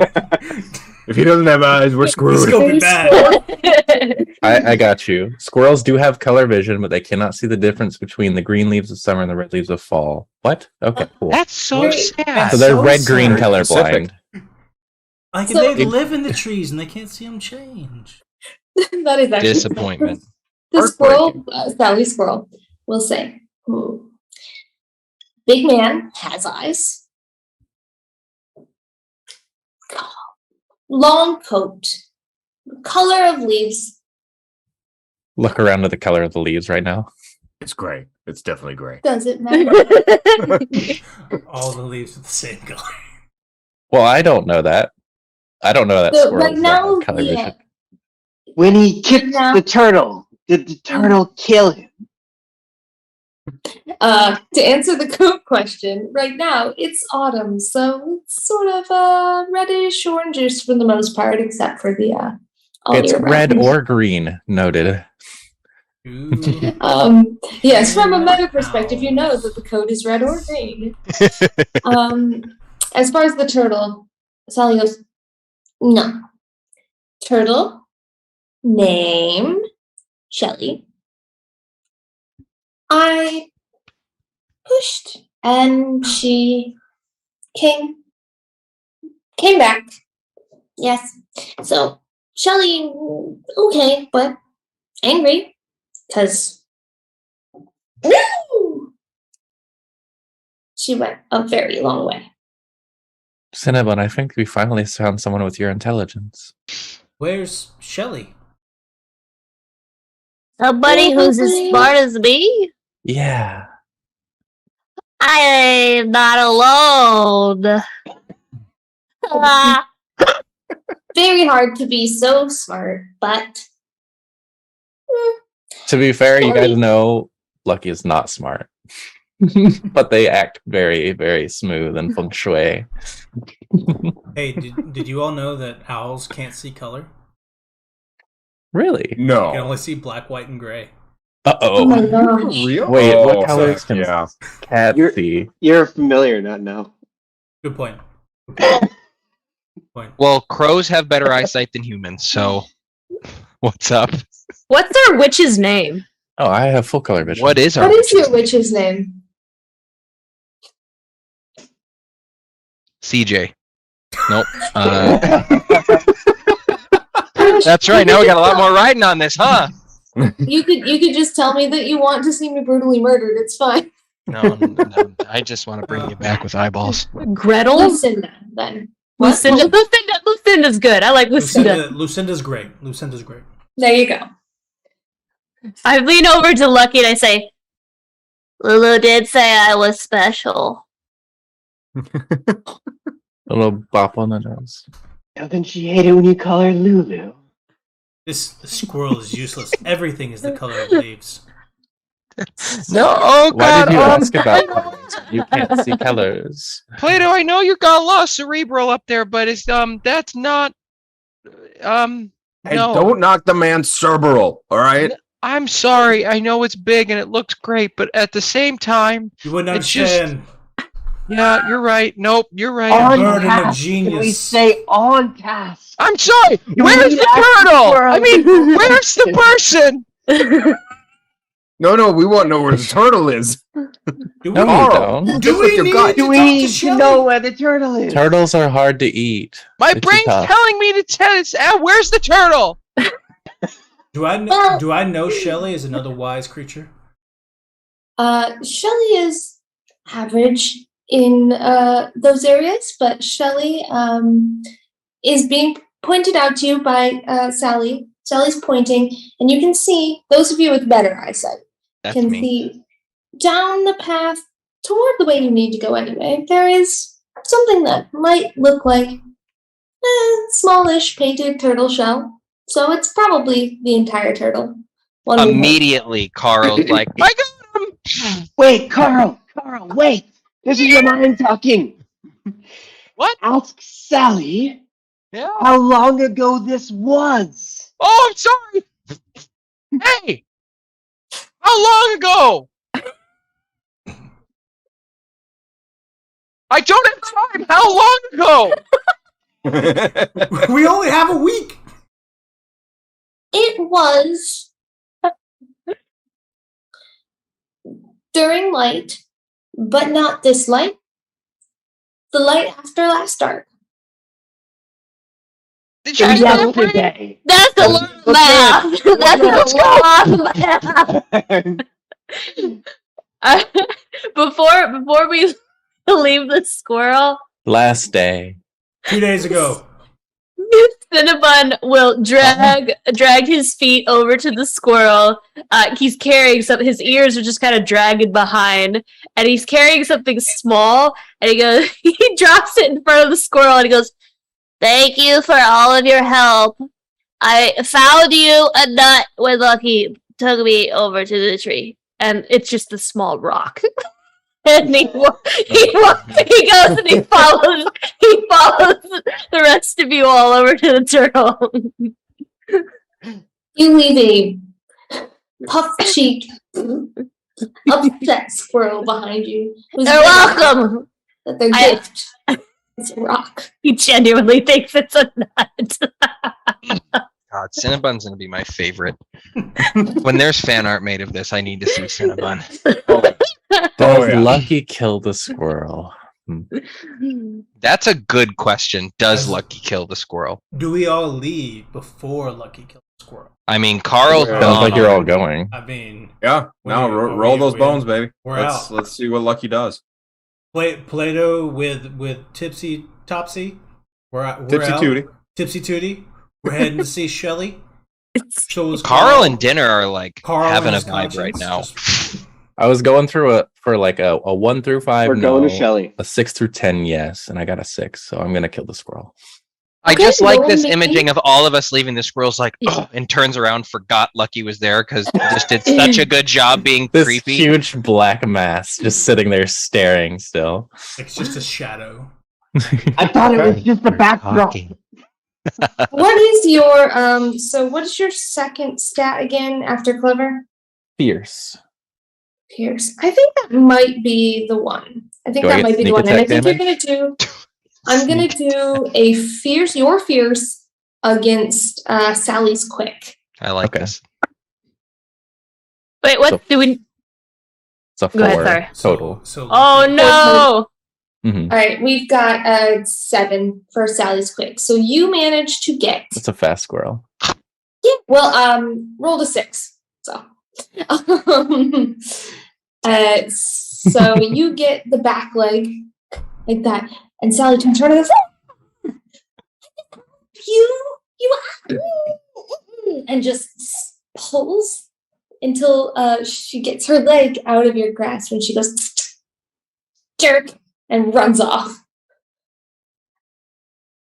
If he doesn't have eyes, we're This screwed. could be bad. I got you. Squirrels do have color vision, but they cannot see the difference between the green leaves of summer and the red leaves of fall. What? Okay, cool. That's so Great. sad. So they're so red-green sad. color Specific. blind. Like So- they live in the trees and they can't see them change. That is actually Disappointment. The squirrel, Sally Squirrel, will say, "Big man has eyes. Long coat, color of leaves." Look around at the color of the leaves right now. It's gray. It's definitely gray. Does it matter? All the leaves are the same color. Well, I don't know that. I don't know that So, squirrels right now, don't have color yeah. vision. When he kicked Now- the turtle, did the turtle kill him? To answer the coat question, right now it's autumn, so it's sort of reddish orangish for the most part, except for the all It's year red round. or green. Noted. Ooh. Yes, from a meta perspective, you know that the coat is red or green. As far as the turtle, Sally goes, no. Turtle, name, Shelly. I pushed, and she came back. Yes. So Shelly, okay, but angry, because no, she went a very long way. Cinnabon, I think we finally found someone with your intelligence. Where's Shelly? Somebody who's as smart as me? Yeah. I'm not alone. Very hard to be so smart, but To be fair, you guys Shelly. know Lucky is not smart. But they act very, very smooth and feng shui. Hey, did you all know that owls can't see color? Really? They can No. only see black, white, and gray. oh my Uh-oh. gosh. Real? Wait, what Oh, colors heck can yeah. cats You're- see? You're familiar, not now. Good point. Well, crows have better eyesight than humans, so what's up? What's their witch's name? Oh, I have full color vision. What is our What is your witch's name? witch's name? CJ? Nope. That's right. Now we got a lot more riding on this, huh? You could just tell me that you want to see me brutally murdered. It's fine. No, I just want to bring you back with eyeballs. Gretel? Lucinda, then. What? Lucinda's good. I like Lucinda. Lucinda's great. Lucinda's great. There you go. I lean over to Lucky and I say, Lulu did say I was special. A little bop on the nose. Doesn't she hate it when you call her Lulu? This squirrel is useless. Everything is the color of leaves. No, oh Why god. did you ask about colors? You can't see colors. Plato, I know you got a lot of cerebral up there, but it's that's not Hey, no. don't knock the man's cerebral, all right? I'm sorry. I know it's big and it looks great, but at the same time, You wouldn't It's just- understand. yeah, you're right. Nope, you're right. On burden of task. Can we genius. say on task? I'm sorry. we Where's need the active turtle? squirrel? I mean, where's the person? No, we want to know where the turtle is. Do we, No, you Carl. don't. do Just with we your need gut. to Do we talk need to to Shelly? know where the turtle is? Turtles are hard to eat. My They're too brain's tough. telling me to tell us, where's the turtle? Do I know Shelly is another wise creature? Shelly is average in those areas, but Shelly is being pointed out to you by Sally. Sally's pointing, and you can see, those of you with better eyesight That's can me. see down the path toward the way you need to go anyway. There is something that might look like a smallish painted turtle shell. So it's probably the entire turtle. One would hope. Immediately, Carl's like, I got him. Wait, Carl, wait. This is your mind talking. What? Ask Sally Yeah. how long ago this was. Oh, I'm sorry. Hey, how long ago? I don't have time. How long ago? We only have a week. It was during light, but not this light. The light after last dark. Did you Yesterday. That's a lot of math. That's a lot of math. Before we leave the squirrel, Last day. 2 days ago. Cinnabon will drag his feet over to the squirrel. He's carrying something. His ears are just kind of dragging behind, and he's carrying something small. And he goes, he drops it in front of the squirrel, and he goes, "Thank you for all of your help. I found you a nut when Lucky took me over to the tree." and it's just a small rock. And he goes and he follows the rest of you all over to the turtle. You leave a puff-cheeked, upset squirrel behind you. You're welcome. That their gift is a rock. He genuinely thinks it's a nut. God, Cinnabon's gonna be my favorite. When there's fan art made of this, I need to see Cinnabon. Does yeah. Lucky kill the squirrel? That's a good question. Does Lucky kill the squirrel? Do we all leave before Lucky kills the squirrel? I mean, Carl's Yeah. Sounds gone like you're all on- going. I mean, Yeah. No, roll those bones, baby. We're Let's out. let's see what Lucky does. Plato with Tipsy Topsy. We're out. Tipsy out. Tootie. Tipsy Tootie. We're heading to see Shelly. So is Carl and Dinner are like Carl having and a his vibe right conscience now. just- I was going through for like a 1 through 5. We're no, going to Shelly. A 6 through 10, yes, and I got a 6, so I'm gonna kill the squirrel. I Okay, just like roll this me. imaging of all of us leaving. The squirrel's like, "Ugh," and turns around, forgot Lucky was there because he just did such a good job being This creepy. huge black mass just sitting there staring still. It's just a shadow. I thought it was just the backdrop. Talking. What is your so what is your second stat again after clever? Fierce. Pierce. I think that might be the one. I think Do I that get might be the sneak one. And I attack think I'm gonna do a your fierce against Sally's quick. I like Okay. this. Wait, what So- do we? It's a 4 Go ahead, sorry. total. So Oh Lucky- no! Mhm. All right, we've got 7 for Sally's quick. So you managed to get It's a fast squirrel. rolled a 6. So so you get the back leg like that, and Sally turns around and goes, you and just pulls until she gets her leg out of your grasp, and she goes jerk and runs off.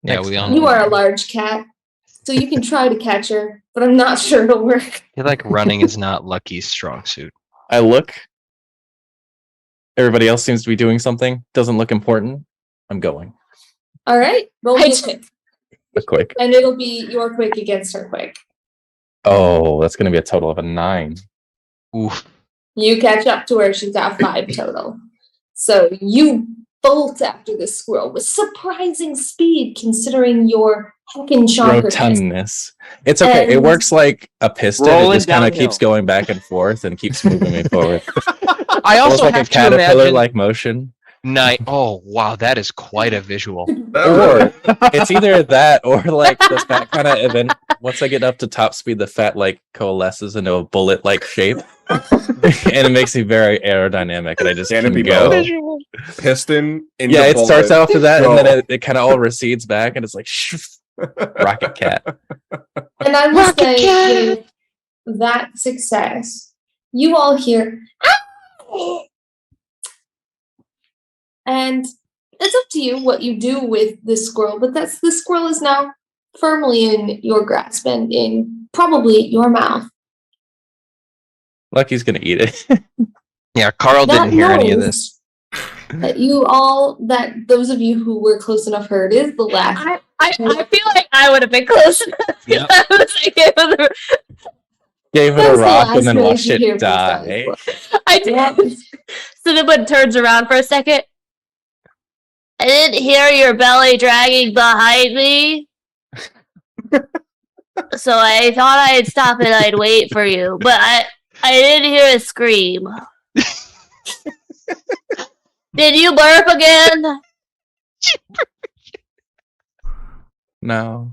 Yeah, Next we all time. You are a large cat, so you can try to catch her, but I'm not sure it'll work. I feel like running is not Lucky's strong suit. I look. Everybody else seems to be doing something. Doesn't look important. I'm going. All right, roll me a quick, A quick. and it'll be your quick against her quick. Oh, that's gonna be a total of a 9. Oof. You catch up to her, she's got 5 total. So you bolt after the squirrel with surprising speed, considering your heckin' chonkerness. Rotundness. It's okay. It And- works like a piston. It Rolling just kind of downhill. keeps going back and forth and keeps moving me forward. I Almost also like a have to imagine caterpillar-like motion. night. Oh wow, that is quite a visual. Or it's either that or like the fat kind of event. Once I get up to top speed, the fat like coalesces into a bullet-like shape, and it makes me very aerodynamic, and I just can Canopy go. bow. Piston. Into Yeah, it starts bullet. off with that, and then Go. it kind of all recedes back, and it's like rocket cat. And I will say, with that success, you all hear, "Ah!" And it's up to you what you do with this squirrel, but the squirrel is now firmly in your grasp and in probably your mouth. Lucky's gonna eat it. Yeah, Carl That didn't hear any of noise this. That those of you who were close enough heard is the laugh. I feel like I would have been close enough. Yep. I was like, Gave it That a was the rock last and then noise watched you hear it from die. Sally's I did. Cinnamon turns around for a second. I didn't hear your belly dragging behind me. So I thought I'd stop and I'd wait for you. But I didn't hear a scream. Did you burp again? No.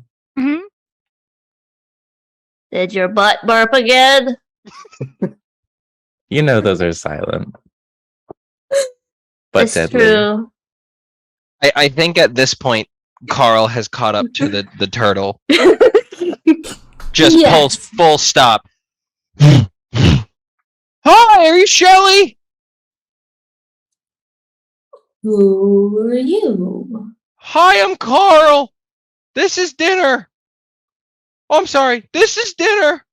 Did your butt burp again? You know those are silent. But It's deadly. true. I think at this point, Carl has caught up to the turtle. Just Yes. pulls full stop. Hi, are you Shelly? Who are you? Hi, I'm Carl. This is dinner. Oh, I'm sorry. This is dinner.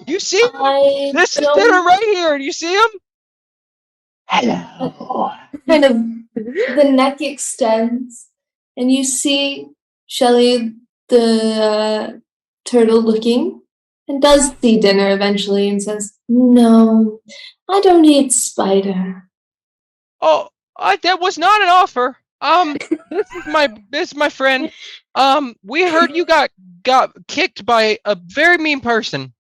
You see? I This is don't dinner right here. Do you see him? Hello. kind of the neck extends, and you see Shelly the turtle looking, and does see dinner eventually, and says, "No, I don't eat spider." Oh, that was not an offer. This is my friend. We heard you got kicked by a very mean person.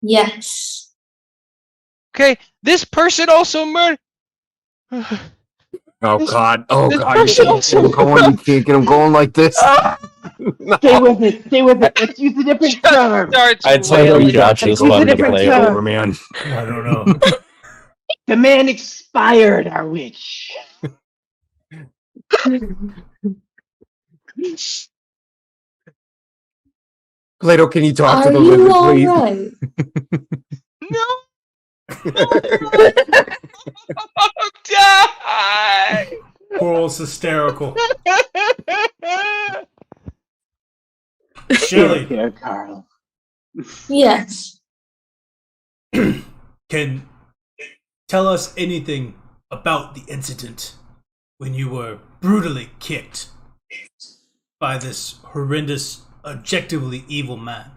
Yes. Okay, this person also murdered. Oh God! Oh This God! You person can't get him going. You can't get him going like this. No. Stay with it. Stay with it. Let's use a different term. Starts I'd say wailing. we watch this Who's one the to different play term? over. Man. I don't know. The man expired, our witch. Plato, can you talk to Are the you lizard, all please? right? No. Die. Coral's hysterical. Shelly, Here, Carl. Yes. can tell us anything about the incident when you were brutally kicked by this horrendous, objectively evil man.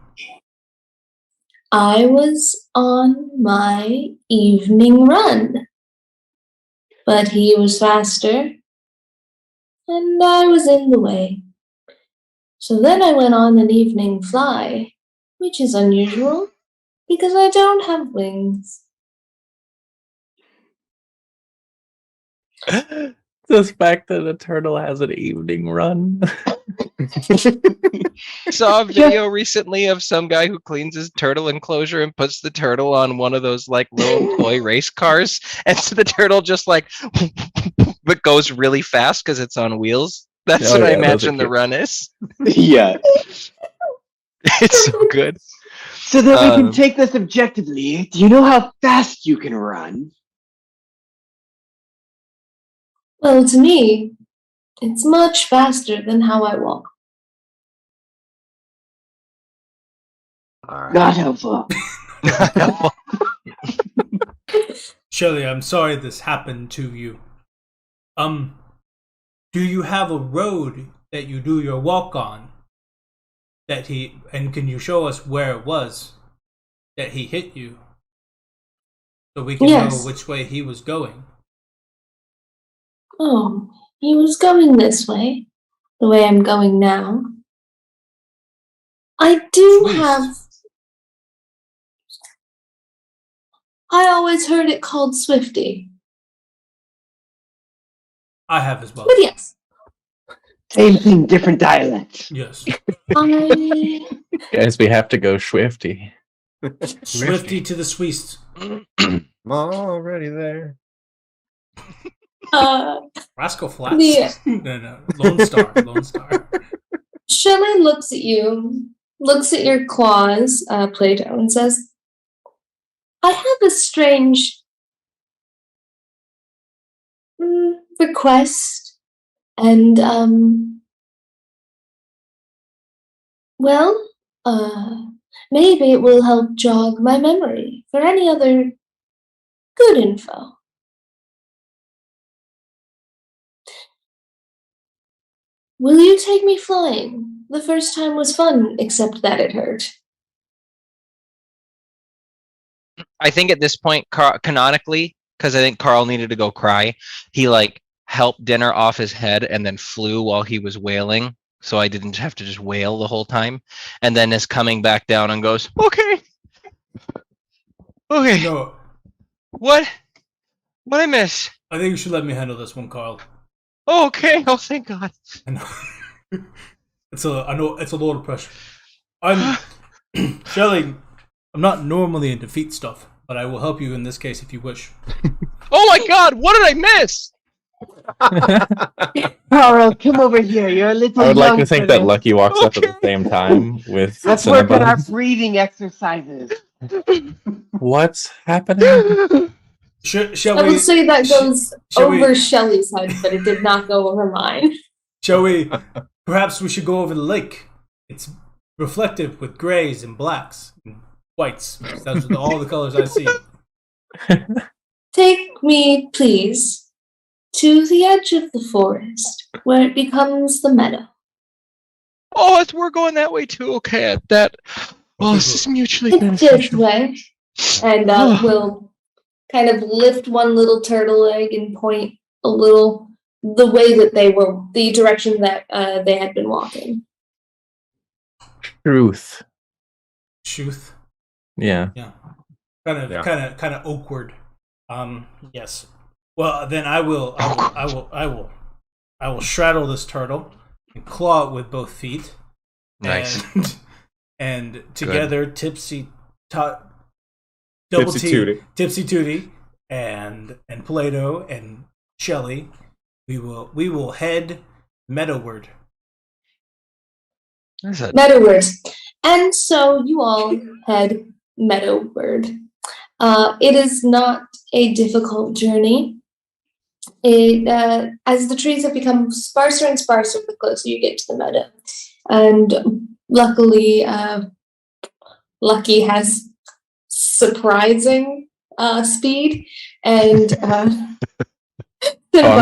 I was on my evening run, but he was faster, and I was in the way. So then I went on an evening fly, which is unusual because I don't have wings. The fact that a turtle has an evening run. Saw a video recently of some guy who cleans his turtle enclosure and puts the turtle on one of those like little toy race cars, and so the turtle just like but goes really fast because it's on wheels. That's Oh, what I yeah, those are imagine the cute. run is. Yeah. It's so good. So that we can take this objectively, do you know how fast you can run? Well, to me, it's much faster than how I walk. All right. Not helpful. Shelly, I'm sorry this happened to you. Do you have a road that you do your walk on? And can you show us where it was that he hit you? So we can Yes. know which way he was going. Oh, he was going this way, the way I'm going now. I do Sweet. have. I always heard it called Swifty. I have as well. But yes, Same thing, different dialect. Yes. I. Guys, we have to go Swifty. Swifty to the Swiss. I'm already there. Rascal Flats. Yeah. No. Lone Star. Lone Star. Shelley looks at you, looks at your claws, Plato, and says, I have a strange request, and, well, maybe it will help jog my memory for any other good info. Will you take me flying? The first time was fun, except that it hurt. I think at this point, canonically, because I think Carl needed to go cry, he like helped dinner off his head and then flew while he was wailing. So I didn't have to just wail the whole time. And then is coming back down and goes, okay. Okay. No, What I miss? I think you should let me handle this one, Carl. Oh, okay. Oh, thank God. I know. I know it's a lot of pressure. I'm Shelly. I'm not normally into feet stuff, but I will help you in this case if you wish. Oh my God. What did I miss? Carl, come over here. You're a little I would like young to think for that this. Lucky walks up at the same time with Let's work on our Cinnabon. breathing exercises. What's happening? Shall I will we? say that goes shall we- over Shelley's head, but it did not go over mine. Shall we? Perhaps we should go over the lake. It's reflective with grays and blacks and whites. That's all the colors I see. Take me, please, to the edge of the forest where it becomes the meadow. Oh, we're going that way too. Okay, this is mutually It's this beneficial. way. And we'll kind of lift one little turtle leg and point a little the way that the direction that they had been walking. Truth. Truth. Yeah. Yeah. Kind of awkward. Yes. Well, then I will straddle this turtle and claw it with both feet. Nice. And together, Tipsy Tootie, and Plato and Shelly, we will head meadowward. Meadowward. And so you all head meadowward. It is not a difficult journey. As the trees have become sparser and sparser the closer you get to the meadow. And luckily, Lucky has surprising speed, and I'm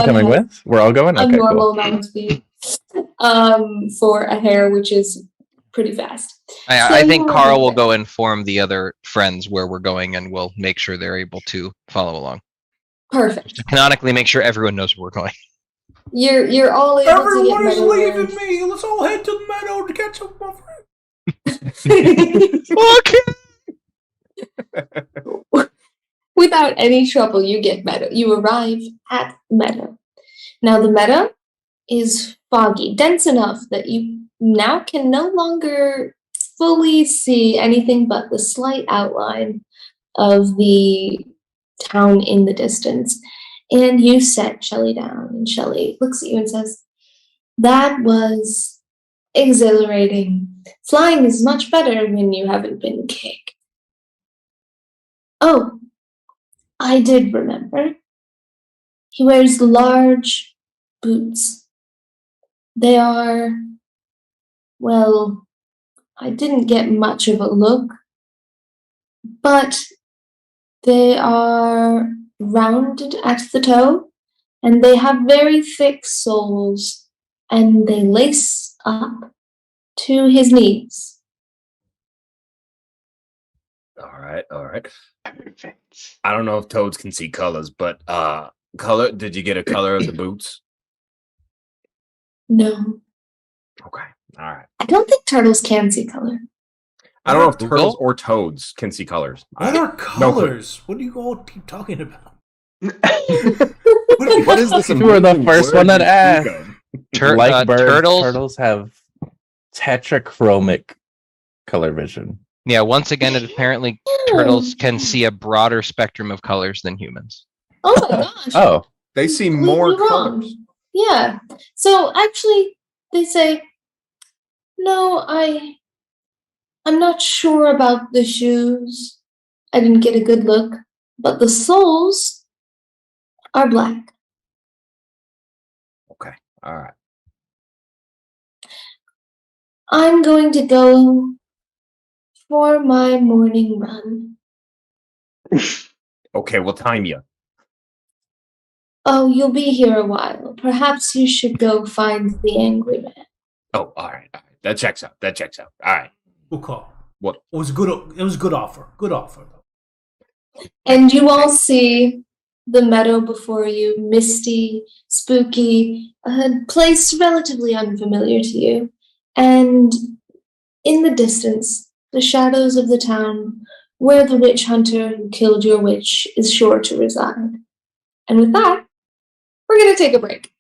coming with? We're all going? a Okay, normal cool. amount of speed for a hare, which is pretty fast. I think So- Carl will go inform the other friends where we're going, and we'll make sure they're able to follow along. Perfect. Canonically, make sure everyone knows where we're going. You're all able Everyone to is get meadowward. leaving me. Let's all head to the meadow to catch up with my friend. Okay. Without any trouble, you get meadow. You arrive at the meadow. Now the meadow is foggy, dense enough that you now can no longer fully see anything but the slight outline of the town in the distance. And you set Shelley down, and Shelley looks at you and says, "That was exhilarating. Flying is much better when you haven't been kicked." Oh, I did remember. He wears large boots. They are, well, I didn't get much of a look, but they are rounded at the toe, and they have very thick soles, and they lace up to his knees. All right. Perfect. I don't know if toads can see colors, but color. Did you get a color of the boots? No, Okay. All right. I don't think turtles can see color. I don't know if Google? turtles or toads can see colors. What are No clue. colors? What do you all keep talking about? What is this? You were the amazing first word one that you speak asked. of? Like birds, turtles. turtles have tetrachromic color vision. Yeah, once again, it apparently turtles can see a broader spectrum of colors than humans. Oh my gosh. Oh, They see Completely more wrong. colors. Yeah. So actually, they say, "No, I'm not sure about the shoes. I didn't get a good look, but the soles are black." Okay. All right. I'm going to go for my morning run. Okay, we'll time you. Oh, you'll be here a while. Perhaps you should go find the angry man. Oh, all right. All right. That checks out. All right. Good call. What? It was a good offer. Good offer, though. And you all see the meadow before you, misty, spooky, a place relatively unfamiliar to you. And in the distance, the shadows of the town where the witch hunter who killed your witch is sure to reside. And with that, we're going to take a break.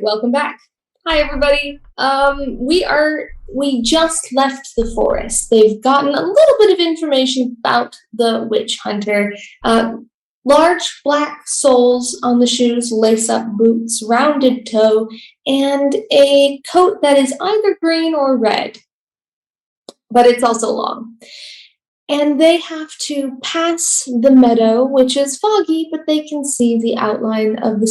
welcome back. Hi, everybody. We just left the forest. They've gotten a little bit of information about the witch hunter. Large black soles on the shoes, lace-up boots, rounded toe, and a coat that is either green or red, but it's also long. And they have to pass the meadow, which is foggy, but they can see the outline of the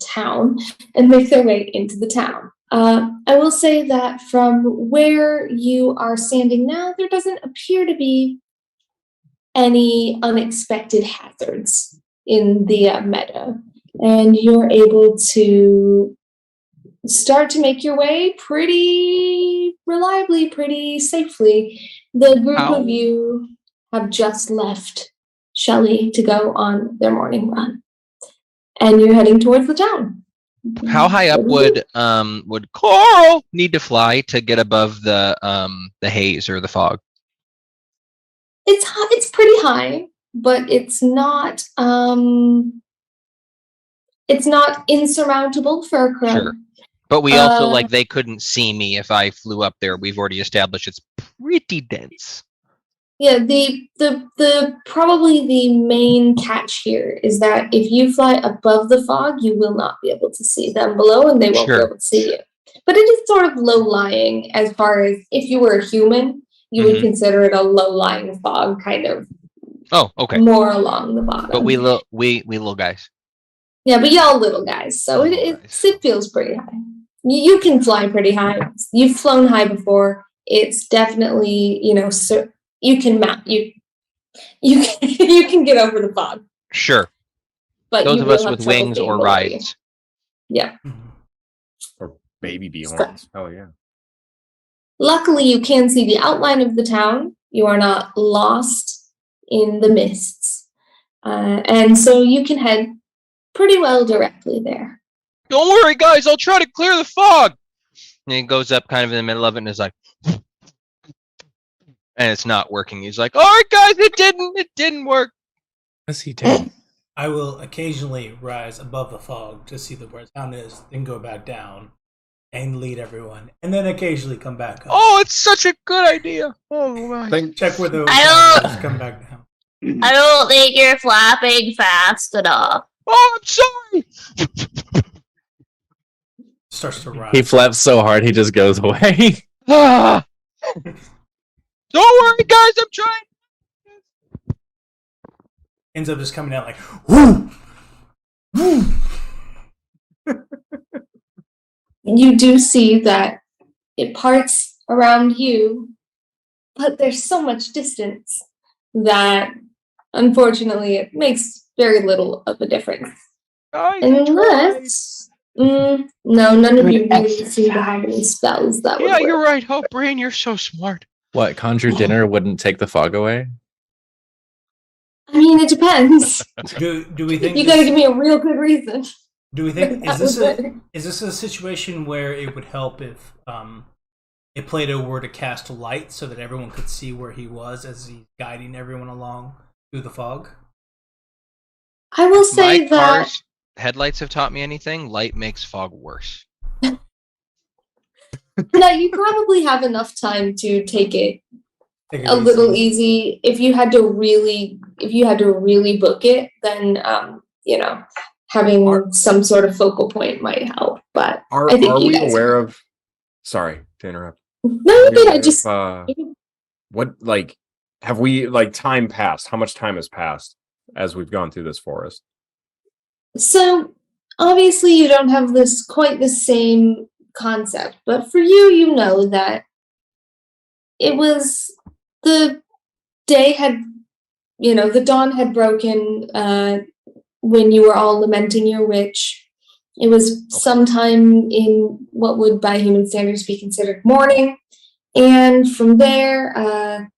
town, and make their way into the town. I will say that from where you are standing now, there doesn't appear to be any unexpected hazards in the meadow, and you're able to start to make your way pretty reliably, pretty safely. The group of you have just left Shelley to go on their morning run, and you're heading towards the town. How high up would Carl need to fly to get above the haze or the fog? It's pretty high, but it's not insurmountable for a crow. Sure. But we also they couldn't see me if I flew up there. We've already established it's pretty dense. Yeah, the probably the main catch here is that if you fly above the fog, you will not be able to see them below, and they won't be able to see you. But it is sort of low-lying as far as if you were a human, you would consider it a low-lying fog, kind of. Oh, okay. More along the bottom. But we little guys. Yeah, but y'all little guys, so it feels pretty high. You can fly pretty high. You've flown high before. It's definitely, so you can you can get over the fog. Sure. But those of us with wings or rides. Yeah. Or baby beehorns. Oh yeah. Luckily, you can see the outline of the town. You are not lost in the mists, and so you can head pretty well directly there. Don't worry, guys. I'll try to clear the fog. And he goes up kind of in the middle of it and is like, and it's not working. He's like, all right, guys, it didn't work. Yes, he did. I will occasionally rise above the fog to see where the town is, then go back down and lead everyone, and then occasionally come back up. Oh, it's such a good idea. Oh my! Check where the town is, come back down. I don't think you're flapping fast enough. Oh, I'm sorry. Starts to rise. He flaps so hard he just goes away. Don't worry, guys. I'm trying. Ends up just coming out like, whoo, whoo. You do see that it parts around you, but there's so much distance that, unfortunately, it makes very little of a difference. Unless, no, none of you really seem to have any spells that would work. You're right. Oh, Brain, you're so smart. What, conjure dinner wouldn't take the fog away? I mean, it depends. Do we think you gotta give me a real good reason? Do we think is this a situation where it would help if Plato were to cast a light so that everyone could see where he was as he's guiding everyone along through the fog? I will say My that car's headlights have taught me anything. Light makes fog worse. no, you probably have enough time to take it a little easy. If you had to really book it, then having some sort of focal point might help. But are I think we aware of? Sorry to interrupt. No, you did. I just have we time passed? How much time has passed as we've gone through this forest? So obviously you don't have quite the same concept, but for you, you know that it was the day had, the dawn had broken when you were all lamenting your witch. It was sometime in what would by human standards be considered morning. And from there,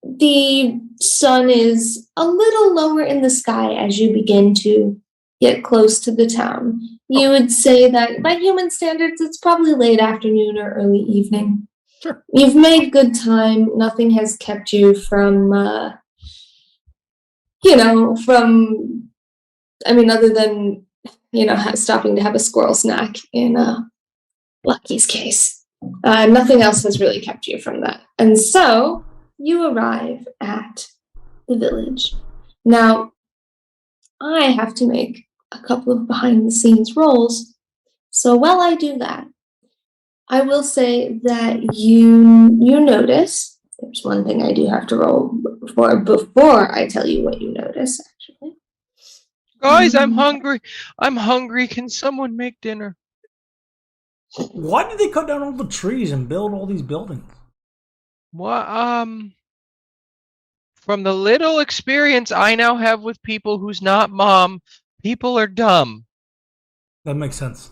the sun is a little lower in the sky as you begin to get close to the town. You would say that by human standards, it's probably late afternoon or early evening. Sure. You've made good time. Nothing has kept you from, other than stopping to have a squirrel snack in Lucky's case. Nothing else has really kept you from that. And so you arrive at the village. Now, I have to make a couple of behind-the-scenes rolls. So while I do that, I will say that you notice, there's one thing I do have to roll for before I tell you what you notice, actually. Guys, I'm hungry. I'm hungry. Can someone make dinner? Why did they cut down all the trees and build all these buildings? What? From the little experience I now have with people who's not mom, people are dumb. That makes sense.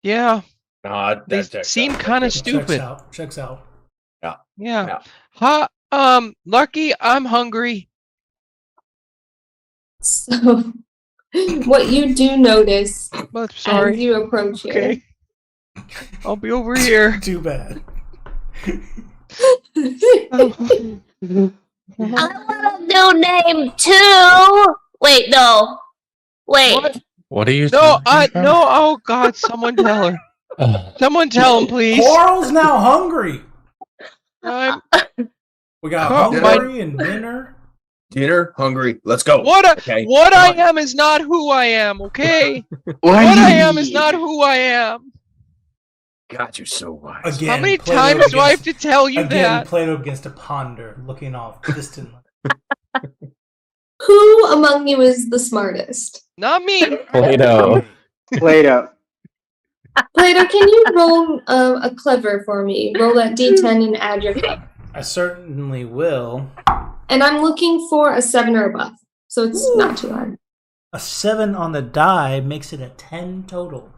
Yeah, That they checks seem out. kind of stupid. Checks out. Yeah. Lucky, I'm hungry. So what you do notice But as sorry. you approach here. Okay. I'll be over here. Too bad. I want a new name too. Wait, no. Wait. What? What are you? No, talking about? no. Oh God! Someone tell her. Someone tell him, please. Coral's now hungry. I'm We got Coral, hungry and dinner. Dinner, hungry. Let's go. what Okay, what come I on. am is not who I am. Okay. What I am is not who I am. God, you're so wise. Again, How many Plato times do I have begins- to tell you Again, that? Plato begins to ponder, looking off distantly. Who among you is the smartest? Not me. Play-Doh. Plato. Plato, can you roll a clever for me? Roll that d10 and add your clever. I certainly will. And I'm looking for a 7 or above, so it's not too hard. A 7 on the die makes it a 10 total.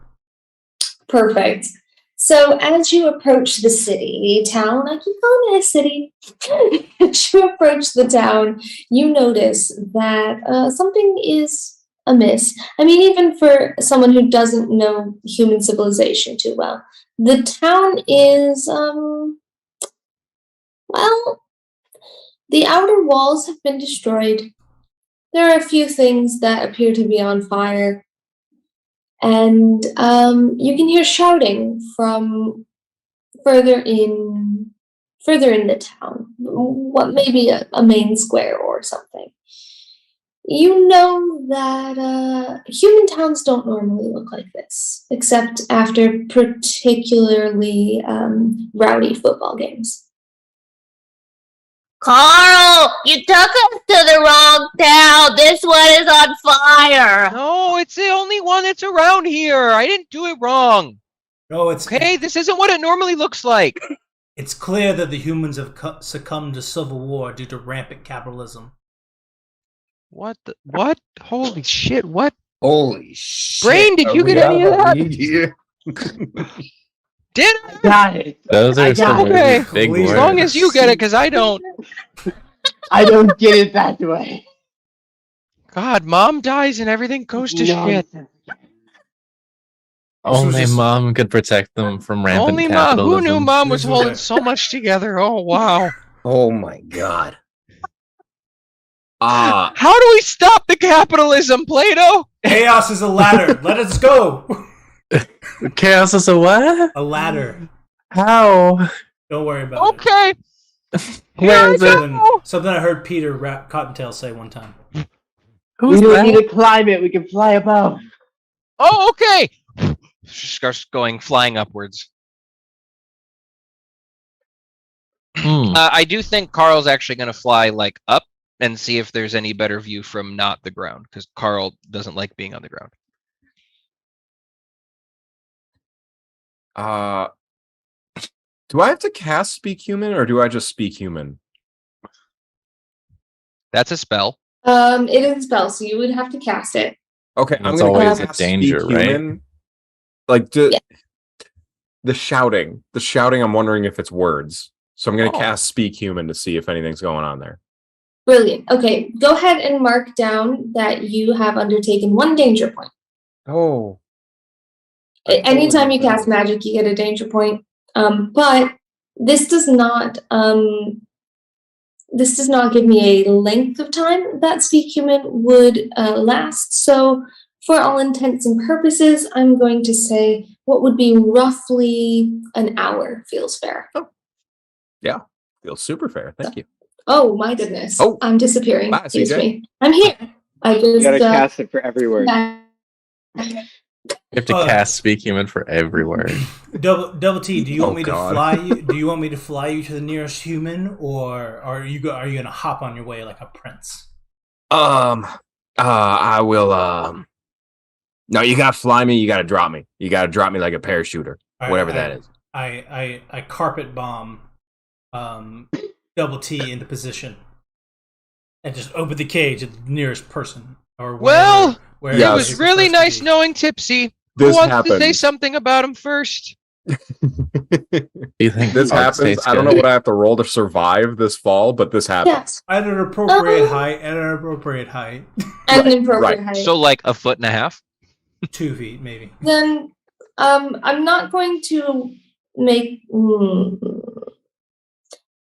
Perfect. So as you approach the city, town, I keep calling it a city. As you approach the town, you notice that something is amiss. I mean, even for someone who doesn't know human civilization too well, the town is, well, the outer walls have been destroyed. There are a few things that appear to be on fire. And you can hear shouting from further in the town, what maybe a main square or something. You know that human towns don't normally look like this, except after particularly rowdy football games. Carl, you took us to the wrong town. This one is on fire. No, it's the only one that's around here. I didn't do it wrong. No, it's Okay, this isn't what it normally looks like. It's clear that the humans have succumbed to civil war due to rampant capitalism. What? Holy shit! What? Holy shit. Brain, did Are you we get out any of of that? league here? Dinner. Got it. Those I are some got it. really Okay. big As words. As long as you get it, because I don't. I don't get it that way. God, mom dies and everything goes to shit. Nonsense. Only mom could protect them from rampant Only mom. capitalism. Who knew mom was This was holding a- so much together? Oh wow. Oh my god. How do we stop the capitalism, Plato? Chaos is a ladder. Let us go. Chaos is a what? A ladder. How? Don't worry about it. Okay. Where is it? Something I heard Peter Cottontail say one time. Who's we don't that? need to climb it. We can fly above. Oh, okay. She starts going flying upwards. I do think Carl's actually going to fly like up and see if there's any better view from not the ground, because Carl doesn't like being on the ground. Do I have to cast Speak Human or do I just speak human? That's a spell. It is a spell, so you would have to cast it. Okay, That's I'm gonna always a cast danger, Speak right? Human. Like the shouting. The shouting, I'm wondering if it's words. So I'm gonna cast Speak Human to see if anything's going on there. Brilliant. Okay, go ahead and mark down that you have undertaken 1 danger point. Oh. Anytime you cast magic, you get a danger point. But this does not give me a length of time that Speak Human would last. So for all intents and purposes, I'm going to say what would be roughly an hour feels fair. Feels super fair. Thank you. Oh my goodness. Oh. I'm disappearing. Bye, Excuse CJ. me. I'm here. I just You gotta cast it for every word. yeah. You have to cast Speak Human for every word. Double T, do you want me God. to fly you? Do you want me to fly you to the nearest human, or are you gonna hop on your way like a prince? I will. No, you gotta fly me. You gotta drop me. You gotta drop me like a parachuter, whatever that is. I carpet bomb, Double T into position, and just open the cage at the nearest person. Or Well, wherever Yeah, it he's was really supposed to nice be. knowing Tipsy. This Who wants to say happens. something about him first? Do you think This bugs happens. taste I don't know good? what I have to roll to survive this fall, but this happens. Yes. At an appropriate height. At an appropriate height. And an appropriate right. height. So like a foot and a half. 2 feet, maybe. Then I'm not going to make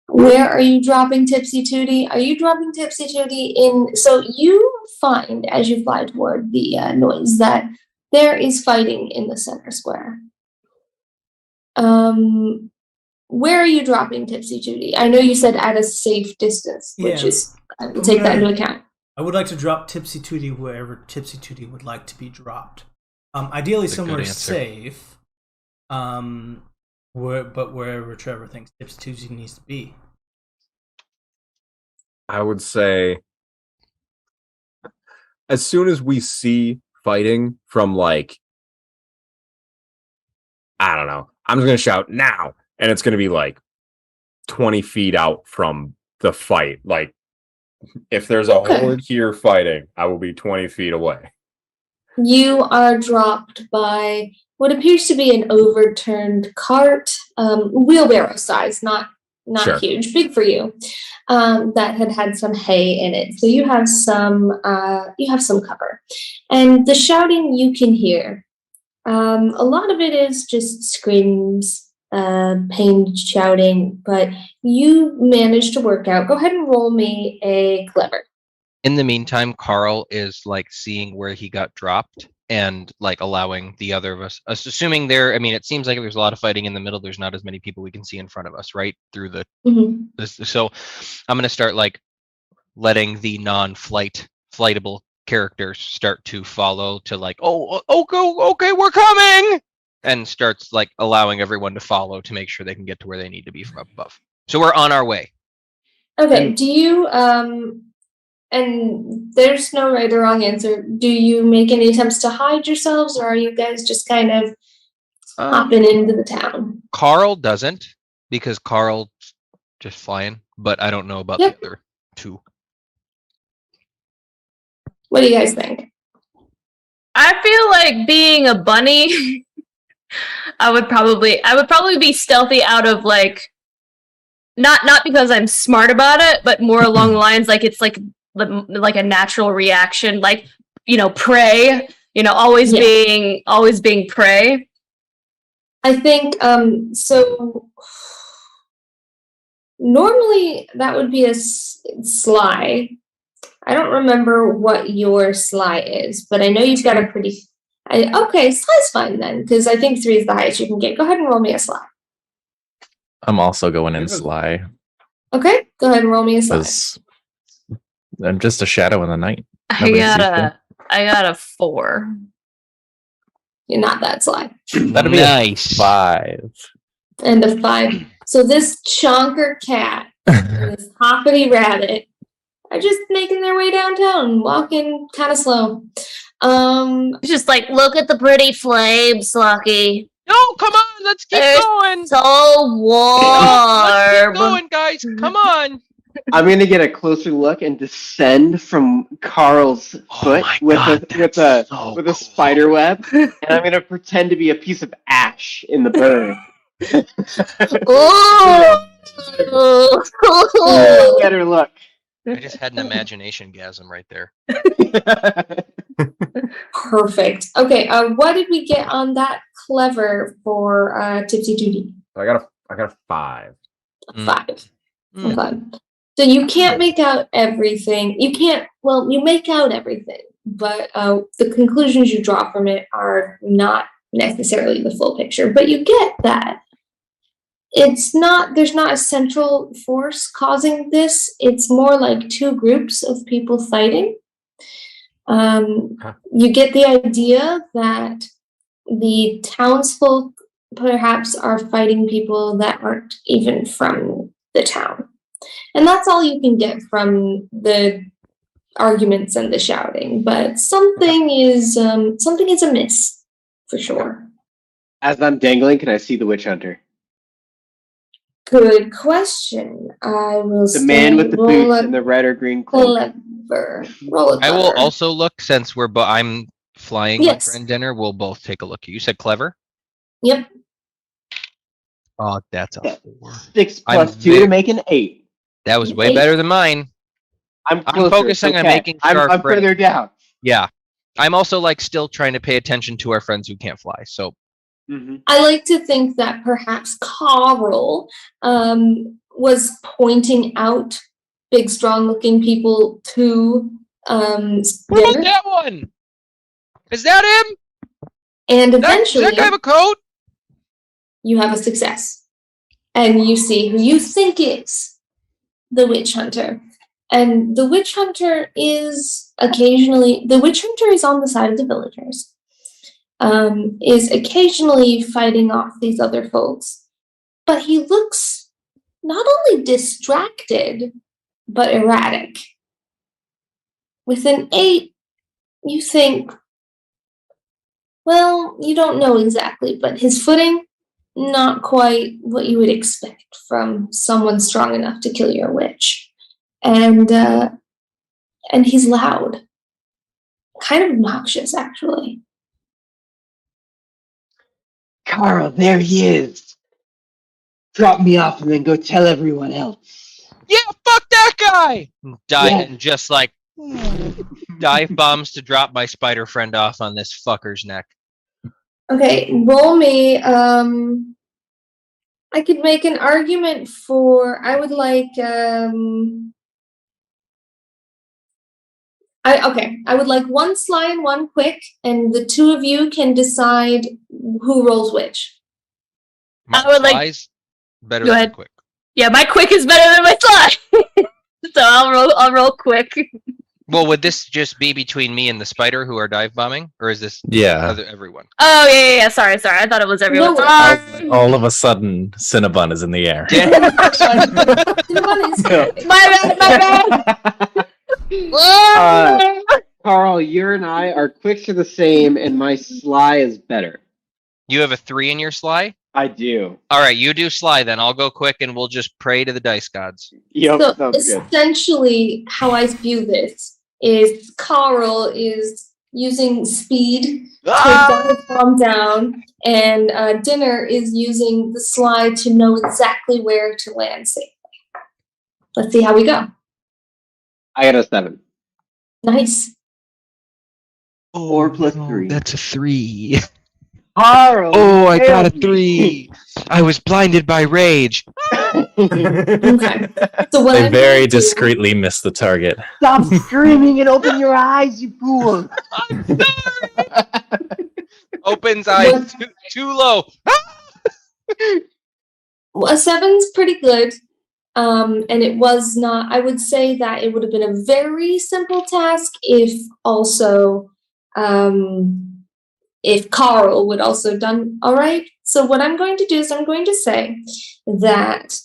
where are you dropping Tipsy Tootie? Are you dropping Tipsy Tootie in so you find as you fly toward the noise that there is fighting in the center square. Where are you dropping Tipsy Tootie? I know you said at a safe distance, which Yeah. is I will take that into account. I would like to drop Tipsy Tootie wherever Tipsy Tootie would like to be dropped. Ideally That's a good somewhere answer. safe. But wherever Trevor thinks Tipsy Tootie needs to be. I would say as soon as we see fighting from like, I don't know, I'm just going to shout now. And it's going to be like 20 feet out from the fight. Like if there's a Okay. horde here fighting, I will be 20 feet away. You are dropped by what appears to be an overturned cart, wheelbarrow size, not Sure. huge, big for you. That had some hay in it, so you have some cover, and the shouting you can hear. A lot of it is just screams, pained shouting, but you managed to work out. Go ahead and roll me a clever. In the meantime, Carl is like seeing where he got dropped and like allowing the other of us assuming there. I mean, it seems like there's a lot of fighting in the middle. There's not as many people we can see in front of us, right? Through the Mhm. so I'm gonna start like letting the flightable characters start to follow to like, okay, we're coming, and starts like allowing everyone to follow to make sure they can get to where they need to be from up above. So we're on our way. Okay, do you and there's no right or wrong answer. Do you make any attempts to hide yourselves, or are you guys just kind of hopping into the town? Carl doesn't, because Carl's just flying, but I don't know about Yep. the other two. What do you guys think? I feel like being a bunny, I would probably be stealthy out of like not because I'm smart about it, but more along the lines like it's like a natural reaction, like, you know, prey, you know, always being prey. I think so normally that would be a sly. I don't remember what your sly is, but I know you've got a pretty okay, sly's fine then, because I think 3 is the highest you can get. Go ahead and roll me a sly. I'm also going in sly Okay, go ahead and roll me a sly. because I'm just a shadow in the night. I got a 4. You're not that sly. That'd be Nice. 5. And a 5. So this chonker cat and this hoppity rabbit are just making their way downtown, walking kind of slow. It's just like, look at the pretty flames, Lucky. No, come on, let's keep There's going. So Let's warm. keep going, guys. Come on. I'm gonna get a closer look and descend from Carl's foot my with God, a that's so with cool. a spider web, and I'm gonna pretend to be a piece of ash in the burn. Ooh. Better look. I just had an imagination gasm right there. Perfect. Okay, what did we get on that clever for Tipsy Tootie? I got a 5. Mm. 5. Mm. Okay. So you can't make out everything. You can't, well, you make out everything. but the conclusions you draw from it are not necessarily the full picture. But you get that there's not a central force causing this. It's more like two groups of people fighting. You get the idea that the townsfolk perhaps are fighting people that aren't even from the town. And that's all you can get from the arguments and the shouting. But something is amiss, for sure. As I'm dangling, can I see the witch hunter? Good question. I will The man with the boots and the red or green cloak. Roll a I will clever. also look since I'm flying Yes. my friend dinner. We'll both take a look. You said clever? Yep. Oh, that's a 4. 6 I'm plus 2 to make an 8. That was way 8. better than mine. I'm focusing on making sure our I'm friend- further down. Yeah. I'm also like still trying to pay attention to our friends who can't fly. So I like to think that perhaps Carl was pointing out big, strong-looking people to what about dinner, that one? Is that him? and Does eventually that guy have a coat? you have a success, and you see who you think is the witch hunter. And the witch hunter is on the side of the villagers, is occasionally fighting off these other folks, but he looks not only distracted, but erratic. With an 8, you think, well, you don't know exactly, but his footing, not quite what you would expect from someone strong enough to kill your witch. And he's loud. Kind of obnoxious, actually. Carl, there he is. Drop me off and then go tell everyone else. Yeah, fuck that guy! Yeah. And just like dive bombs to drop my spider friend off on this fucker's neck. Okay, roll me. I could make an argument for. I would like. I would like one sly and one quick, and the two of you can decide who rolls which. My I would like- flies better Go than ahead. quick. Yeah, my quick is better than my sly. So I'll roll quick. Well, would this just be between me and the spider who are dive bombing, or is this Yeah. everyone? Oh yeah. Sorry. I thought it was everyone. No, Sorry. All of a sudden, Cinnabon is in the air. My bad. Carl, you and I, our quicks are the same, and my sly is better. You have a 3 in your sly? I do. All right, you do sly then. I'll go quick and we'll just pray to the dice gods. Yep, So sounds good. essentially, how I view this is Carl is using speed to dive bomb down, and Dinner is using the slide to know exactly where to land safely. Let's see how we go. I got a 7. Nice. 4 plus 3. That's a 3. Carl! Oh, I got a failed me. 3. I was blinded by rage. Okay. So what I I'm very gonna do- discreetly missed the target. Stop screaming and open your eyes, you fool! I'm sorry. Opens eyes too low. A 7's pretty good. And it was not, I would say that it would have been a very simple task if also, if Carl would also done all right. So what I'm going to do is I'm going to say that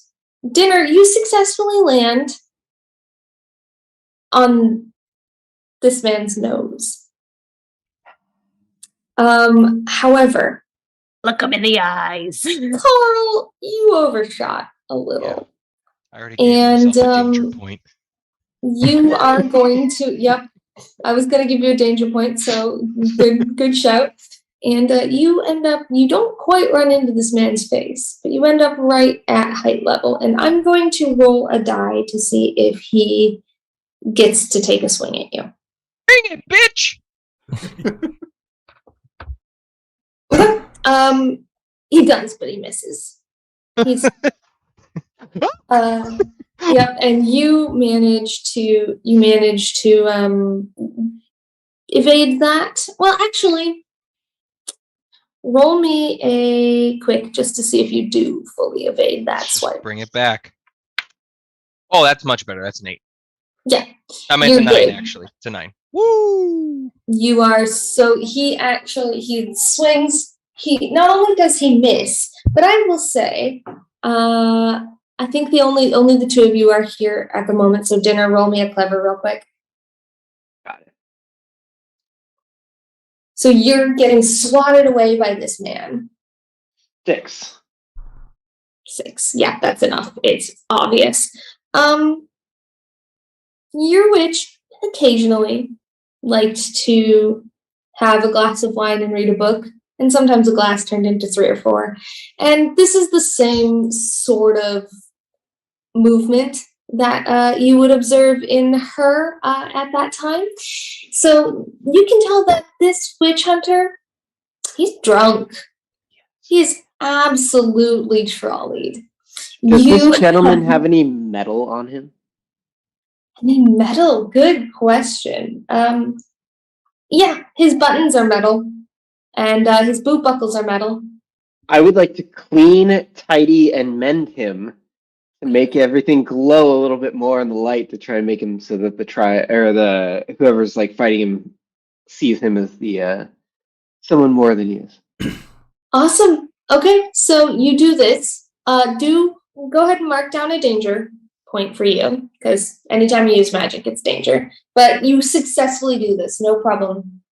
Dinner, you successfully land on this man's nose. However, Look him in the eyes. Carl, you overshot a little. I already gave myself a danger point. You are going to, yep, I was going to give you a danger point, so good shout. And you don't quite run into this man's face, but you end up right at height level. And I'm going to roll a die to see if he gets to take a swing at you. Bring it, bitch! He does, but he misses. He's, yep, and you manage to evade that. Well, actually, roll me a quick just to see if you do fully evade that Let's just swipe. bring it back. Oh, that's much better. That's an 8. Yeah. I mean, it's a You're 9, good. actually. It's a 9. Woo! You are he swings. He not only does he miss, but I will say, I think only the two of you are here at the moment. So dinner, roll me a clever real quick. Got it. So you're getting swatted away by this man. 6. 6. Yeah, that's enough. It's obvious. Your witch occasionally liked to have a glass of wine and read a book, and sometimes a glass turned into 3 or 4. And this is the same sort of movement that you would observe in her at that time. So you can tell that this witch hunter, he's drunk. He's absolutely trolleyed. Does this gentleman have any metal on him? Any metal? Good question. Yeah, his buttons are metal, and his boot buckles are metal. I would like to clean, tidy, and mend him to make everything glow a little bit more in the light to try and make him so that the whoever's like fighting him sees him as the someone more than he is. Awesome. Okay, so you do this. Go ahead and mark down a danger point for you, because anytime you use magic, it's danger. But you successfully do this, no problem.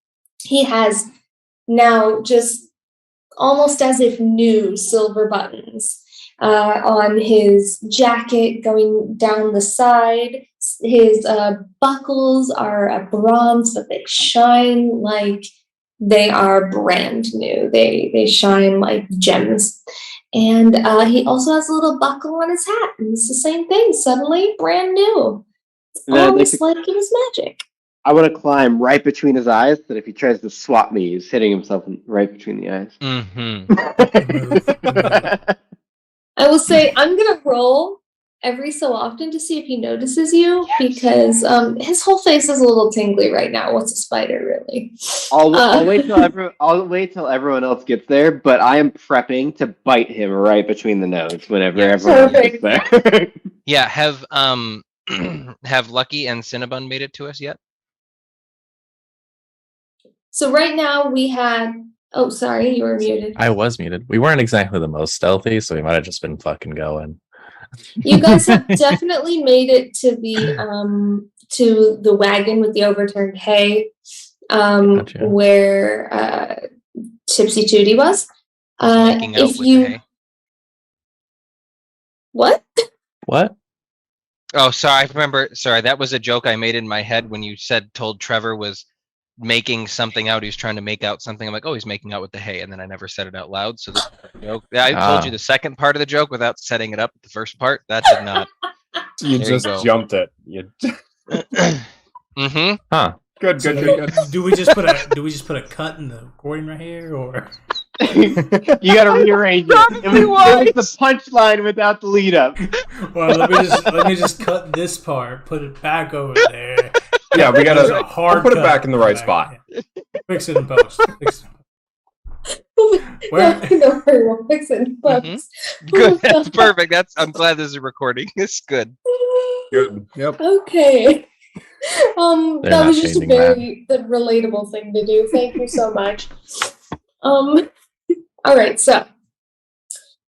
He has now just almost as if new silver buttons on his jacket going down the side. His buckles are bronze, but they shine like they are brand new. They shine like gems. And he also has a little buckle on his hat, and it's the same thing, suddenly brand new. Almost like it was magic. I want to climb right between his eyes, so that if he tries to swat me, he's hitting himself right between the eyes. Mm-hmm. I will say I'm going to roll every so often to see if he notices you, because his whole face is a little tingly right now. What's a spider, really? I'll wait till everyone else gets there, but I am prepping to bite him right between the nose whenever everyone gets there. Yeah, have Lucky and Cinnabon made it to us yet? So right now we had... Oh, sorry, you were muted. I was muted. We weren't exactly the most stealthy, so we might have just been fucking going. You guys have definitely made it to the wagon with the overturned hay, Gotcha. where Tipsy Tootie was. Making out If with you the hay. What? What? Oh, sorry. I remember. Sorry, that was a joke I made in my head when you told Trevor was making something out. He was trying to make out something. I'm like, oh, he's making out with the hay, and then I never said it out loud. So this is a joke. I told you the second part of the joke without setting it up. The first part that did not. You There just you go. jumped it. You... Mm-hmm. Huh. Good. Do we just put a cut in the recording right here, or You gotta rearrange it. It was the punchline without the lead up. well, let me just cut this part, put it back over there. Yeah, we There's gotta a hard put it cut back in the right back. spot. Fix it in post. Where- No, we'll fix it in post. Good. That's perfect. I'm glad this is a recording. It's good. Good. Yep. Okay. They're That not was just a changing that. very relatable thing to do. Thank you so much. All right, so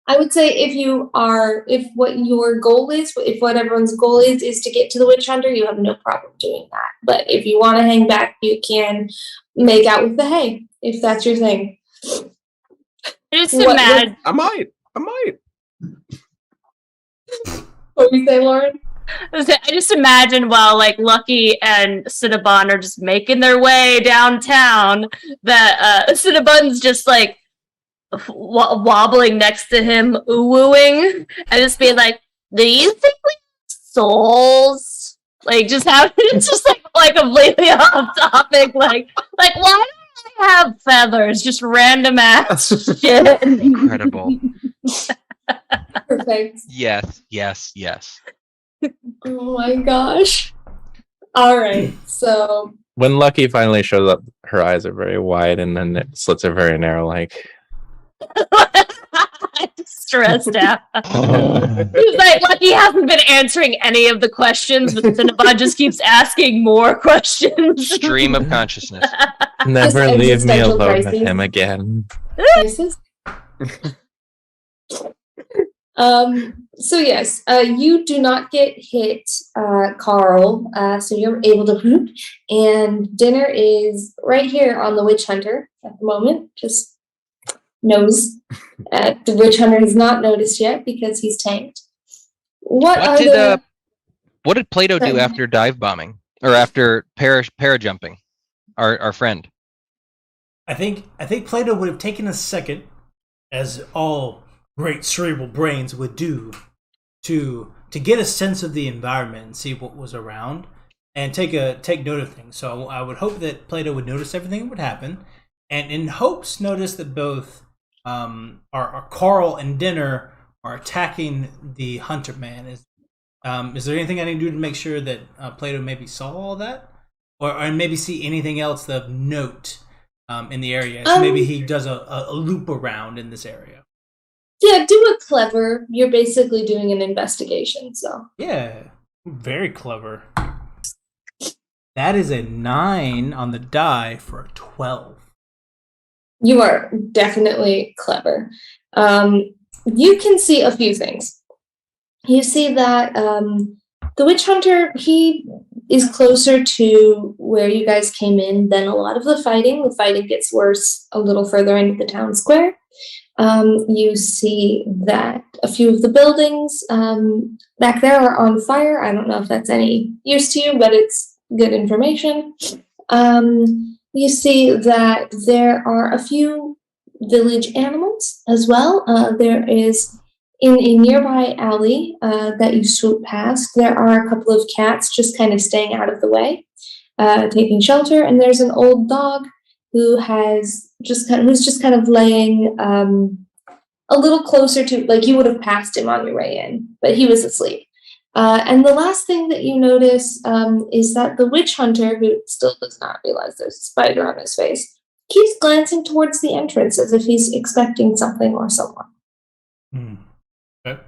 I would say if what everyone's goal is to get to the witch hunter, you have no problem doing that. But if you want to hang back, you can make out with the hay, if that's your thing. Just What- imagine. I might. What do you say, Lauren? I just imagine while like Lucky and Cinnabon are just making their way downtown, that Cinnabon's just like wobbling next to him, wooing, and just being like, "Do you think we have souls?" Like just have it's just like completely off topic. Like why do I have feathers? Just random ass shit. Incredible. Perfect. Yes. Oh my gosh. All right. So When Lucky finally shows up, her eyes are very wide, and then it slits are very narrow. Like, Stressed out. He's like he hasn't been answering any of the questions, but Cinnabon just keeps asking more questions. Stream of consciousness. never leave me existential alone with crises. him again. crisis. So yes, you do not get hit, Carl. So you're able to poop, and dinner is right here on the witch hunter at the moment. Just knows. The witch hunter has not noticed yet because he's tanked. What did Plato do Sorry. after dive bombing or after para jumping? Our friend. I think Plato would have taken a second, as all great cerebral brains would do, to get a sense of the environment and see what was around and take note of things. So I would hope that Plato would notice everything that would happen, and in hopes notice that both our Carl and Dinner are attacking the hunter man. Is there anything I need to do to make sure that Plato maybe saw all that, or maybe see anything else of note in the area? So maybe he does a loop around in this area. Yeah, do a clever. You're basically doing an investigation, so. Yeah, very clever. That is a 9 on the die for a 12. You are definitely clever. You can see a few things. You see that the witch hunter, he is closer to where you guys came in than a lot of the fighting. The fighting gets worse a little further into the town square. You see that a few of the buildings back there are on fire. I don't know if that's any use to you, but it's good information. You see that there are a few village animals as well. There is, in a nearby alley that you swoop past, there are a couple of cats just kind of staying out of the way, taking shelter, and there's an old dog who's just kind of laying a little closer to, like, you would have passed him on your way in, but he was asleep. And the last thing that you notice is that the witch hunter, who still does not realize there's a spider on his face, keeps glancing towards the entrance as if he's expecting something or someone. Okay. All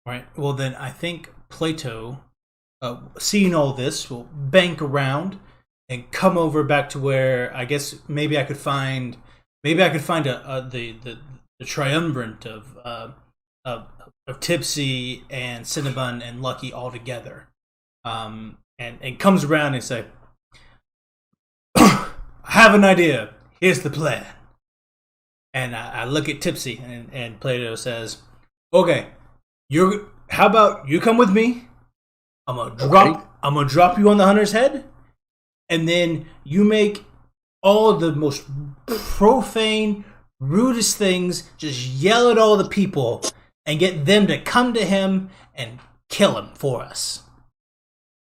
right. Well, then I think Plato, seeing all this, will bank around and come over back to where I guess maybe I could find the triumvirate of Tipsy and Cinnabon and Lucky all together, and comes around and say, "I have an idea. Here's the plan." And I look at Tipsy, and Plato says, "Okay, how about you come with me? I'm gonna drop you on the hunter's head, and then you make all the most profane, rudest things, just yell at all the people, and get them to come to him and kill him for us.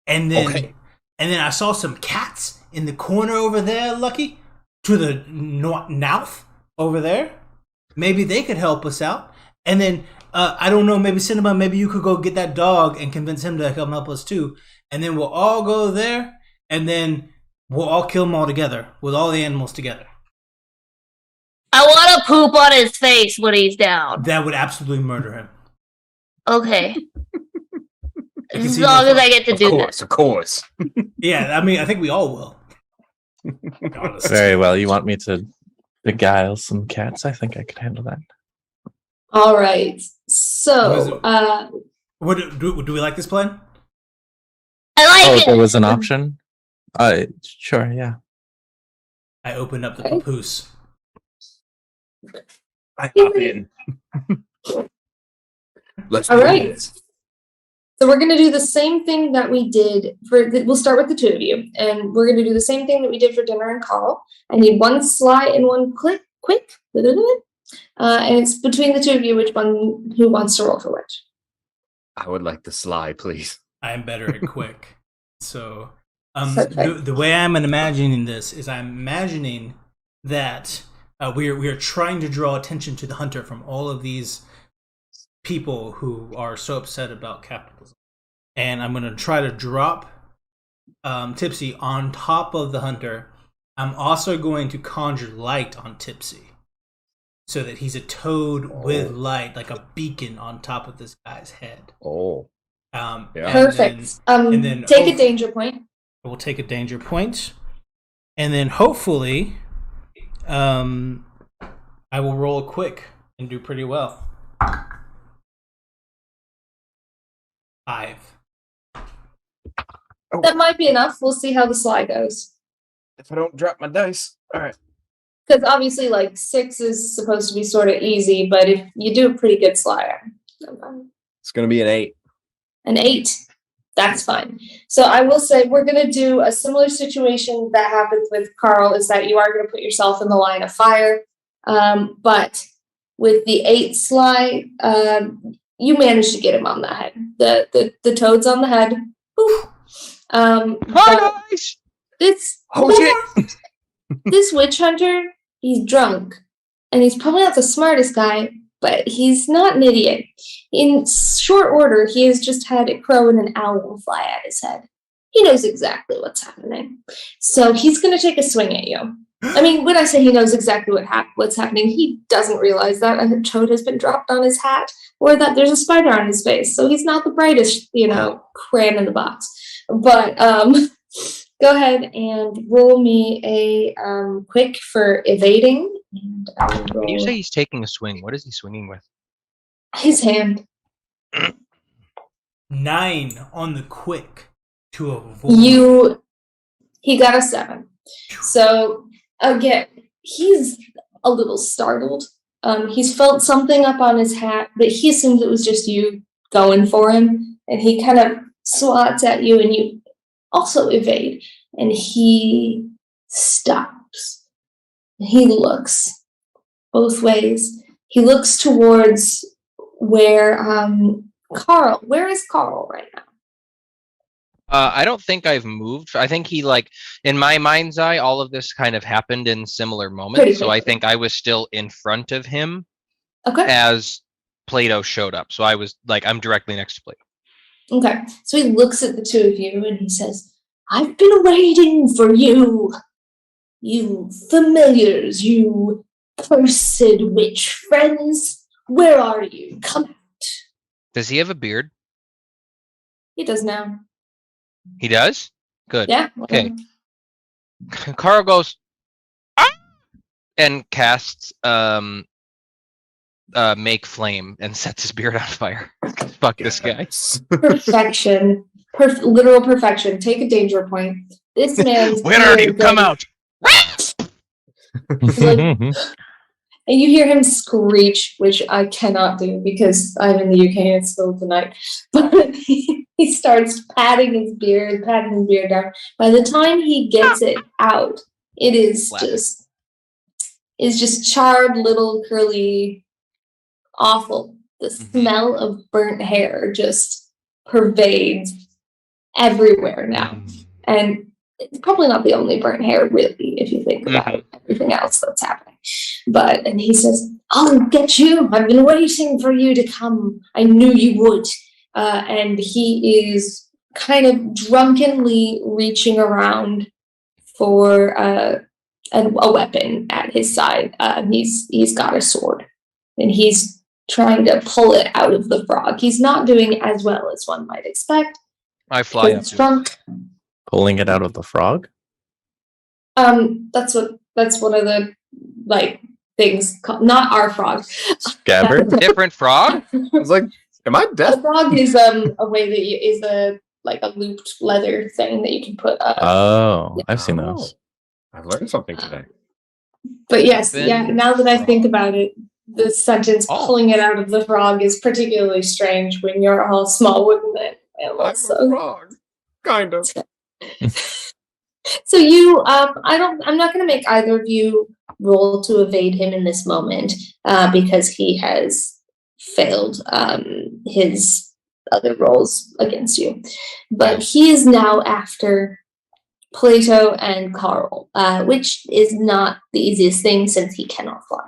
And then I saw some cats in the corner over there, Lucky, to the north over there. Maybe they could help us out. And then I don't know, maybe Cinnabon, maybe you could go get that dog and convince him to come help us too. And then we'll all go there, and then we'll all kill them all together with all the animals together." I want to poop on his face when he's down. That would absolutely murder him. Okay. I can As see long no as I get to do that. Of course. Yeah, I mean, I think we all will. Be honest. Very well. You want me to beguile some cats? I think I could handle that. All right. So, Do we like this plan? I like There it. was an option? Sure, yeah. I open up the papoose. I hop in. Let's all do right. this. So we're going to do the same thing that we did we'll start with the two of you, and we're going to do the same thing that we did for Dinner and Carl. I need one sly and one quick. And it's between the two of you, who wants to roll for which. I would like the sly, please. I am better at quick. So, the way I'm imagining this is I'm imagining that we are trying to draw attention to the hunter from all of these people who are so upset about capitalism. And I'm going to try to drop Tipsy on top of the hunter, I'm also going to conjure light on Tipsy, so that he's a toad with light, like a beacon on top of this guy's head. Oh. Yeah. Perfect. And then Take a danger point. We'll take a danger point, and then hopefully, I will roll a quick and do pretty well. 5. That might be enough. We'll see how the slide goes. If I don't drop my dice. All right. Because obviously, like 6 is supposed to be sort of easy, but if you do a pretty good slide, It's going to be an 8. an 8, that's fine. So I will say we're going to do a similar situation that happens with Carl, is that you are going to put yourself in the line of fire. But with the 8 slide, you managed to get him on the head. The toad's on the head. Boop. Hi guys! This witch hunter, he's drunk. And he's probably not the smartest guy, but he's not an idiot. In short order, he has just had a crow and an owl fly at his head. He knows exactly what's happening. So he's going to take a swing at you. I mean, when I say he knows exactly what's happening, he doesn't realize that a toad has been dropped on his hat or that there's a spider on his face. So he's not the brightest, crayon in the box. But go ahead and roll me a quick for evading. And I will When you roll say he's taking a swing, what is he swinging with? his hand. 9 on the quick to avoid. He got a 7. So again, he's a little startled. He's felt something up on his hat, but he assumes it was just you going for him, and he kind of swats at you, and you also evade, and he stops. He looks both ways. He looks towards where Carl. Where is Carl right now? I don't think I've moved. I think he in my mind's eye, all of this kind of happened in similar moments. So I think I was still in front of him as Plato showed up. So I was I'm directly next to Plato. Okay. So he looks at the two of you and he says, "I've been waiting for you. You familiars, you cursed witch friends. Where are you? Come out." Does he have a beard? He does now. He does? Good. Yeah. Okay. Carl goes, "Ah!" and casts make flame and sets his beard on fire. Fuck this guy. Perfection. Literal perfection. Take a danger point. This man's Where are you? Come out. And you hear him screech, which I cannot do because I'm in the UK and it's still tonight. But he starts patting his beard down. By the time he gets it out, it is just charred, little, curly, awful. The smell of burnt hair just pervades everywhere now. And it's probably not the only burnt hair, really, if you think about everything else that's happening. And he says, "I'll get you. I've been waiting for you to come. I knew you would." And he is kind of drunkenly reaching around for a weapon at his side. He's got a sword, and he's trying to pull it out of the frog. He's not doing as well as one might expect. I fly up. He's drunk. Pulling it out of the frog? That's one of the things called, not our frog. Scabbard? Different frog? I was like, am I deaf? A frog is a way that is a looped leather thing that you can put up. Oh, I've seen those. I've learned something today. But yes, now that I think about it, the sentence pulling it out of the frog is particularly strange when you're all small wooden animals. I'm a frog. Kind of. So you, I'm not going to make either of you roll to evade him in this moment because he has failed his other rolls against you. But he is now after Plato and Carl, which is not the easiest thing since he cannot fly.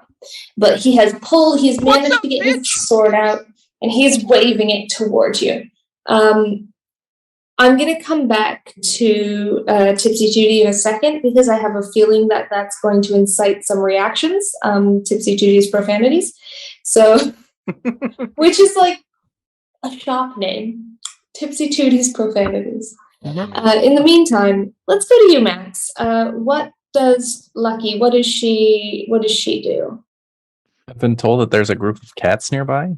But he's managed to get his sword out and he's waving it towards you. I'm going to come back to Tipsy Judy in a second because I have a feeling that that's going to incite some reactions. Tipsy Judy's profanities. So, which is like a shop name. Tipsy Judy's profanities. In the meantime, let's go to you, Max. What does she do? I've been told that there's a group of cats nearby.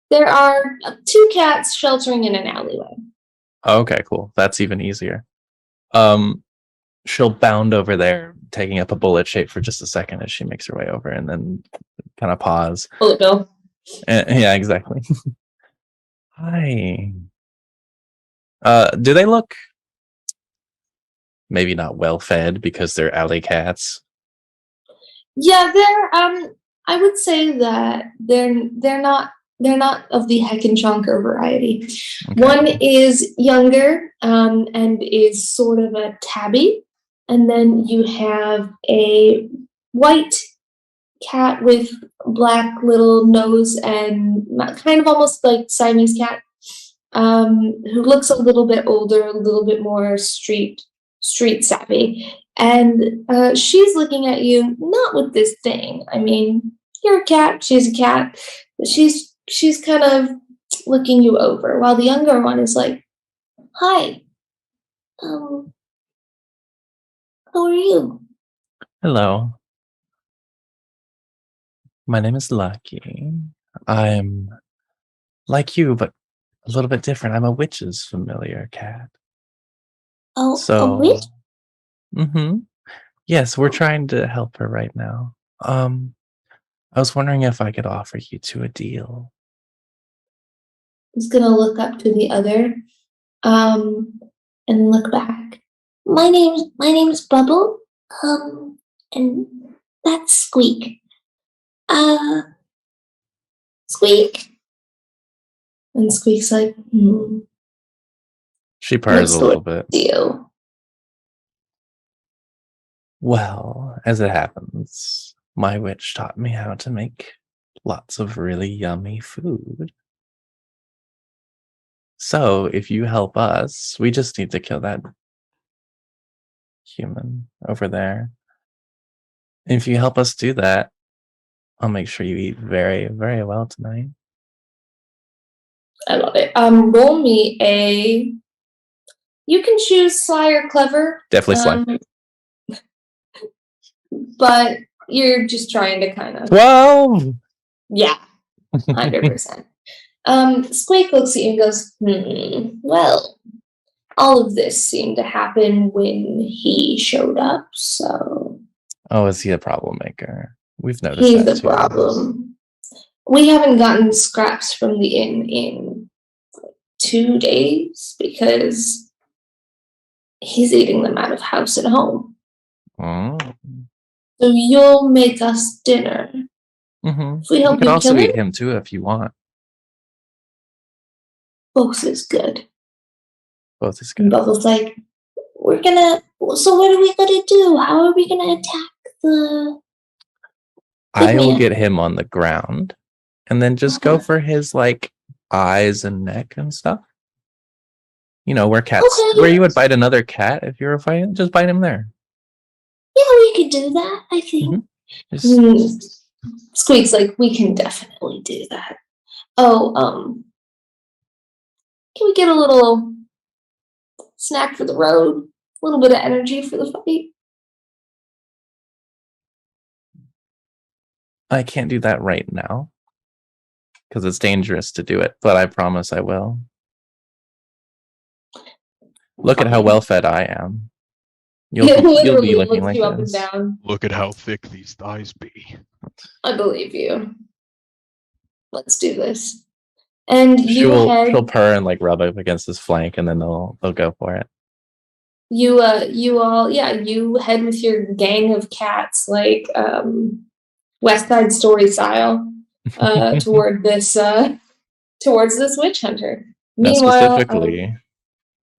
There are 2 cats sheltering in an alleyway. Okay, cool. That's even easier. She'll bound over there, taking up a bullet shape for just a second as she makes her way over, and then kind of pause. Bullet bill. Yeah, exactly. Hi. Do they look maybe not well fed because they're alley cats? Yeah, they're I would say that they're not of the heck and chonker variety. Okay. One is younger and is sort of a tabby, and then you have a white cat with black little nose and kind of almost like Siamese cat, who looks a little bit older, a little bit more street savvy. And she's looking at you, not with this thing. I mean, you're a cat, she's a cat, but she's kind of looking you over, while the younger one is like, "Hi, how are you?" Hello. My name is Lucky. I'm like you, but a little bit different. I'm a witch's familiar cat. Oh, a So, witch? Yes, we're trying to help her right now. I was wondering if I could offer you two a deal. He's gonna look up to the other, and look back. My name's Bubble, and that's Squeak. Squeak. And Squeak's like, She purrs What's a the little bit. deal? Well, as it happens, my witch taught me how to make lots of really yummy food. So, if you help us, we just need to kill that human over there. If you help us do that, I'll make sure you eat very, very well tonight. I love it. Roll me a. You can choose sly or clever. Definitely sly. But you're just trying to kind of. 12! Yeah, 100%. Squeak looks at you and goes, well, all of this seemed to happen when he showed up, so. Oh, is he a problem maker? We've noticed He's that the too. problem. We haven't gotten scraps from the inn in 2 days because he's eating them out of house and home. Oh. So you'll make us dinner. Mm-hmm. If we help You could you also kill eat him, him too if you want. both is good. Both is And good. Bubbles like, so what are we gonna do? How are we gonna attack the I will man? get him on the ground and then just go for his like eyes and neck and stuff. You know, where cats Okay. where you would bite another cat if you were fighting, just bite him there. Yeah, we could do that, I think. Just- Squeak's like, we can definitely do that. Oh, can we get a little snack for the road? A little bit of energy for the fight? I can't do that right now because it's dangerous to do it, but I promise I will. Look at how well fed I am. You'll It be literally looking looks like you up and this. down. Look at how thick these thighs be. I believe you. Let's do this. And you She'll purr and like rub up against his flank, and then they'll go for it. you head with your gang of cats like West Side Story style towards this witch hunter. Now, Meanwhile, specifically,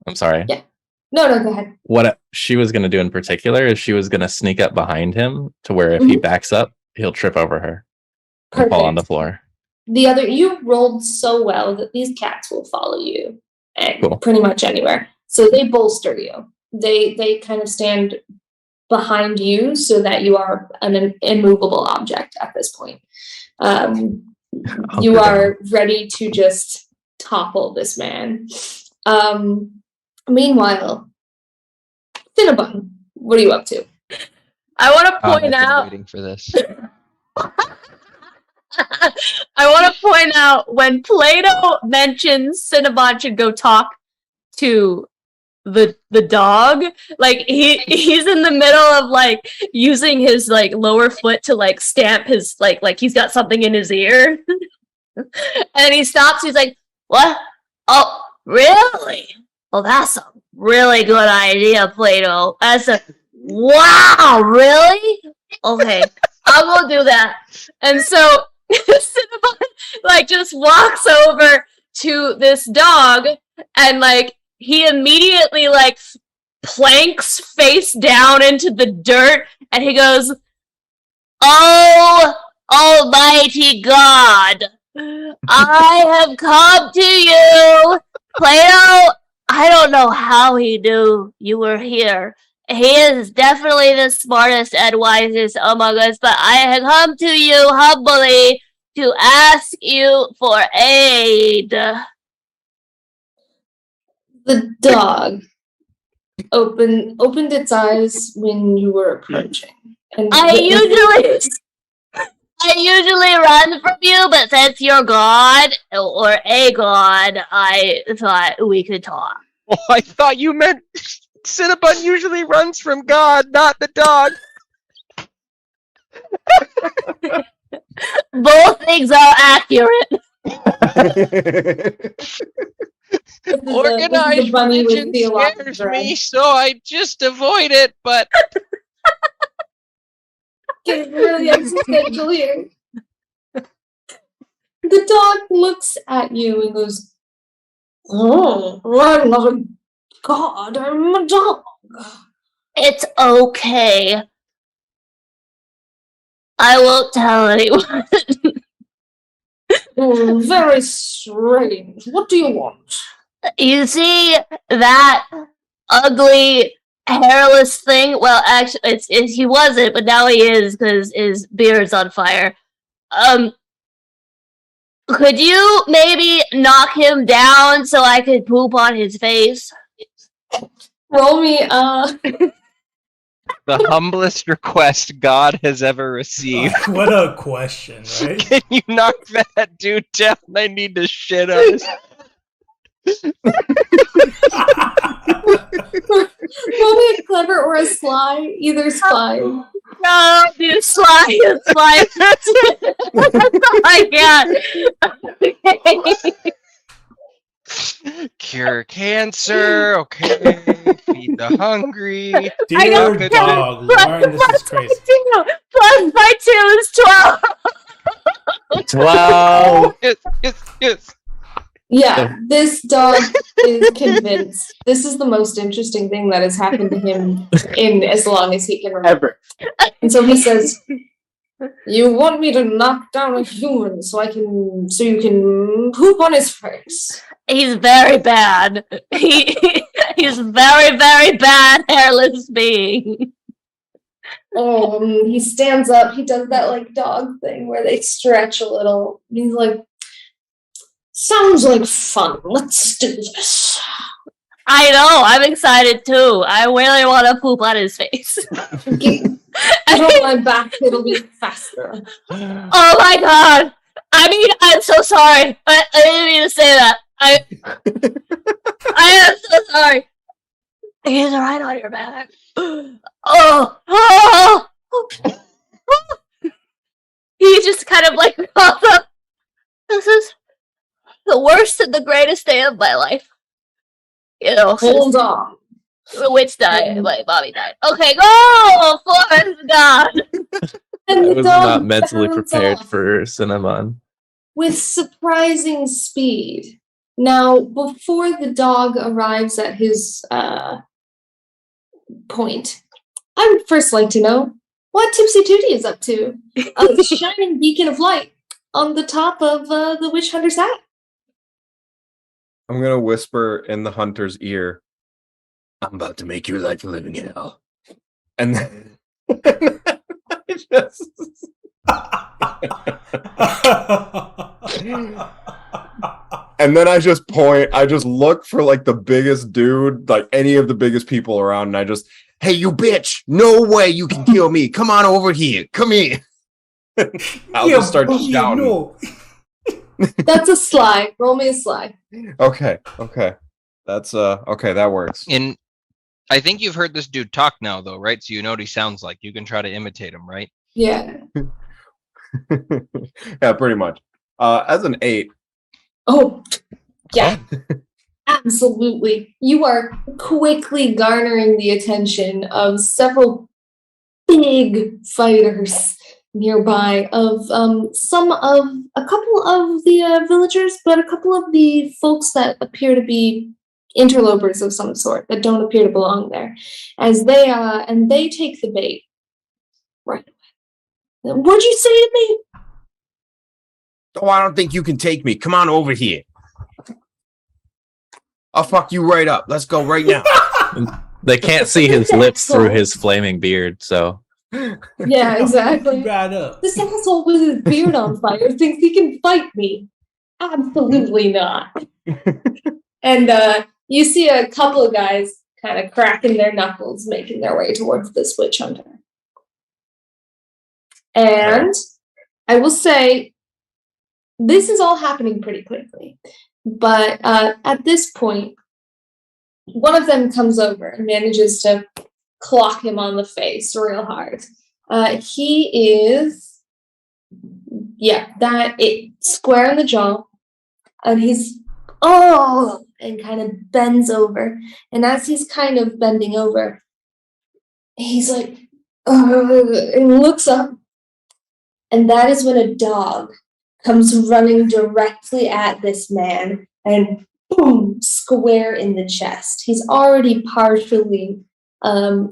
I'm sorry. yeah. No, go ahead. What she was going to do in particular is she was going to sneak up behind him to where if he backs up, he'll trip over her and fall on the floor. You rolled so well that these cats will follow you Cool. pretty much anywhere. So they bolster you. They kind of stand behind you so that you are an immovable object at this point. You are ready to just topple this man. Meanwhile, Cinnabon, what are you up to? I want to I've point been out. waiting for this. I want to point out when Plato mentions Cinnabon should go talk to the dog, like he's in the middle of like using his like lower foot to like stamp his like he's got something in his ear. And he stops, he's like, what? Oh, really? Well, that's a really good idea, Plato. That's a wow, really? Okay, I'll go do that. And so Cinnabon like just walks over to this dog and like he immediately like planks face down into the dirt and he goes, "Oh, almighty God, I have come to you." Plato, I don't know how he knew you were here. He is definitely the smartest and wisest among us, but I have come to you humbly to ask you for aid. The dog opened its eyes when you were approaching. And I usually run from you, but since you're God or a god, I thought we could talk. Oh, I thought you meant Cinnabon usually runs from God, not the dog. Both things are accurate. Organized bunny with religion theological scares dread. me, so I just avoid it, but Getting really existential here. The dog looks at you and goes, "Oh, I'm not a god, I'm a dog." It's okay. I won't tell anyone. Oh, very strange. What do you want? You see that ugly, hairless thing? Well, actually, it's he wasn't, but now he is because his beard's on fire. Could you maybe knock him down so I could poop on his face? Roll me, the humblest request God has ever received. What a question, right? Can you knock that dude down? I need to shit on his. roll me a clever or a sly. Either's fine. No, you sly. Oh my god. Okay. Cure cancer, okay. Feed the hungry. Dear dog, Lauren, this is crazy. Plus my 2 is 12. 12. Yes. Yeah, this dog is convinced. This is the most interesting thing that has happened to him in as long as he can remember. And so he says, "You want me to knock down a human so you can poop on his face?" He's very bad. He's very, very bad hairless being. He stands up. He does that like dog thing where they stretch a little. He's like, "Sounds like fun. Let's do this." I know. I'm excited too. I really want to poop on his face. Get on my back. It'll be faster. Oh my god. I mean, I'm so sorry. I didn't mean to say that. I am so sorry. He's right on your back. Oh. He just kind of like pops up. This is the worst and the greatest day of my life. You know, Hold on. the witch died, like Bobby died. Okay, go! Forest God! And I the was dog not mentally bounds prepared off for Cinnamon. with surprising speed. Now, before the dog arrives at his point, I would first like to know what Tipsy Tootie is up to. A shining beacon of light on the top of the witch hunter's hat. I'm gonna whisper in the hunter's ear. I'm about to make your life a living hell. And then I just and then I just point, I just look for like the biggest dude, like any of the biggest people around, and I just, hey, you bitch, no way you can kill me. Come on over here. Come here. I'll just start shouting. No. That's a sly. Roll me a sly. Okay. That's okay, that works. I think you've heard this dude talk now, though, right? So you know what he sounds like. You can try to imitate him, right? Yeah. Yeah, pretty much. As an 8. Oh, yeah. Absolutely. You are quickly garnering the attention of several big fighters nearby, of a couple of the villagers, but a couple of the folks that appear to be interlopers of some sort that don't appear to belong there, as they take the bait right away. What'd you say to me? Oh, I don't think you can take me. Come on over here. I'll fuck you right up. Let's go right now. They can't see his lips through his flaming beard, so. Yeah, exactly. Bad up. This asshole with his beard on fire thinks he can fight me. Absolutely not. And you see a couple of guys kind of cracking their knuckles, making their way towards this witch hunter. And I will say, this is all happening pretty quickly. But at this point, one of them comes over and manages to clock him on the face real hard. He is, square in the jaw. And he's, and kind of bends over. And as he's kind of bending over, he's like, and looks up. And that is when a dog comes running directly at this man and boom, square in the chest. He's already partially,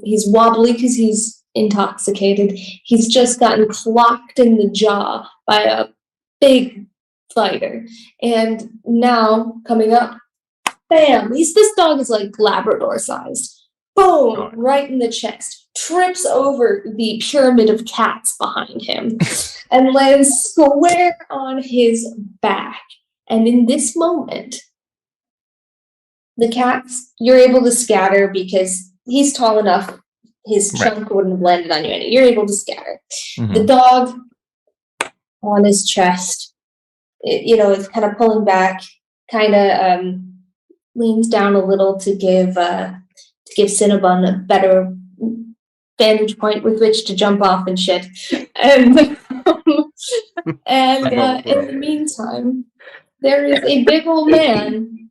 he's wobbly because he's intoxicated. He's just gotten clocked in the jaw by a big fighter. And now coming up, bam, this dog is like Labrador sized. Boom, right in the chest. Trips over the pyramid of cats behind him and lands square on his back. And in this moment, the cats, you're able to scatter because he's tall enough, his chunk wouldn't have landed on you. And you're able to scatter. Mm-hmm. The dog on his chest, it's kind of pulling back, kind of leans down a little to give Cinnabon a better vantage point with which to jump off and shit. And in the meantime, there is a big old man,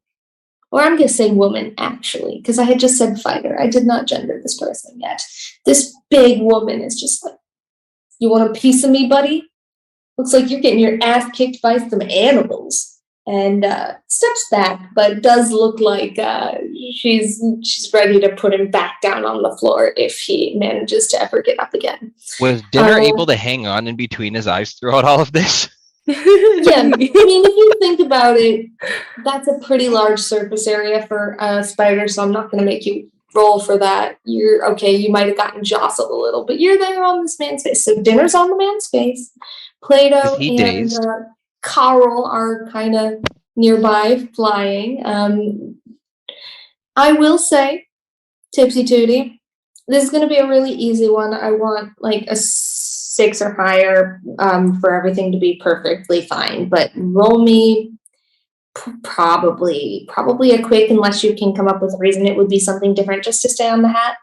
or I'm going to say woman, actually, because I had just said fighter. I did not gender this person yet. This big woman is just like, you want a piece of me, buddy? Looks like you're getting your ass kicked by some animals. And steps back, but does look like she's ready to put him back down on the floor if he manages to ever get up again. Was Dinner able to hang on in between his eyes throughout all of this? Yeah, I mean, if you think about it, that's a pretty large surface area for a spider, so I'm not going to make you roll for that. You're okay, you might have gotten jostled a little, but you're there on this man's face. So Dinner's on the man's face. Plato and Carl are kind of nearby flying. I will say, Tipsy Tootie, this is going to be a really easy one. I want like a 6 or higher for everything to be perfectly fine. But roll me probably a quick, unless you can come up with a reason it would be something different just to stay on the hat.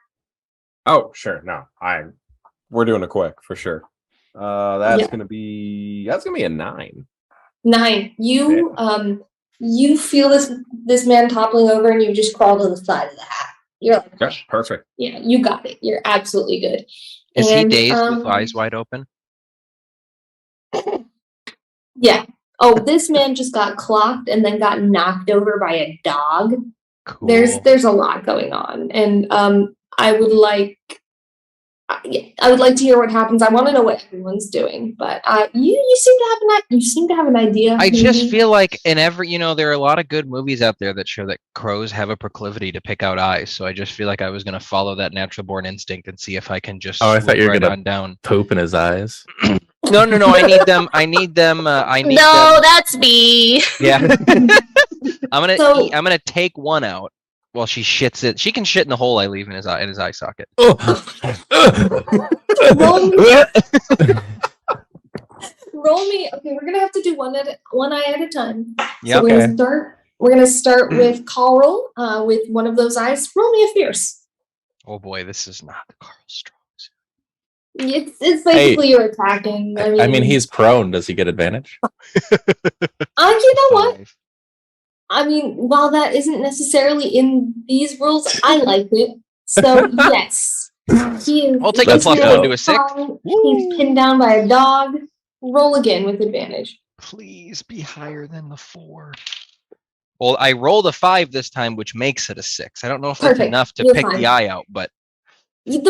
Oh, sure. No, we're doing a quick for sure. That's gonna be a 9. 9. You feel this man toppling over, and you just crawl to the side of the hat. You're like, okay, perfect. Yeah, you got it. You're absolutely good. Is he dazed with eyes wide open? Yeah. Oh, this man just got clocked and then got knocked over by a dog. Cool. There's a lot going on, and I would like I would like to hear what happens. I want to know what everyone's doing, but you seem to have an idea. I just maybe. feel like in every, there are a lot of good movies out there that show that crows have a proclivity to pick out eyes. So I just feel like I was going to follow that natural born instinct and see if I can just. Oh, I thought you were right gonna on down. poop in his eyes. No. I need them. I need them. No, that's me. Yeah. I'm So- gonna take one out while she shits it. She can shit in the hole I leave in his eye socket. Roll me. Okay, we're gonna have to do one eye at a time. Yeah. So we're gonna start with Carl, with one of those eyes. Roll me a fierce. Oh boy, this is not Carl Strong. It's basically you're attacking. I mean, he's prone. Does he get advantage? You know what? I mean, while that isn't necessarily in these rules, I like it. So yes, he is. I'll take a plus one to a 6. He's pinned down by a dog. Roll again with advantage. Please be higher than the 4. Well, I rolled a 5 this time, which makes it a 6. I don't know if that's Perfect. enough to You're pick fine. the eye out, but The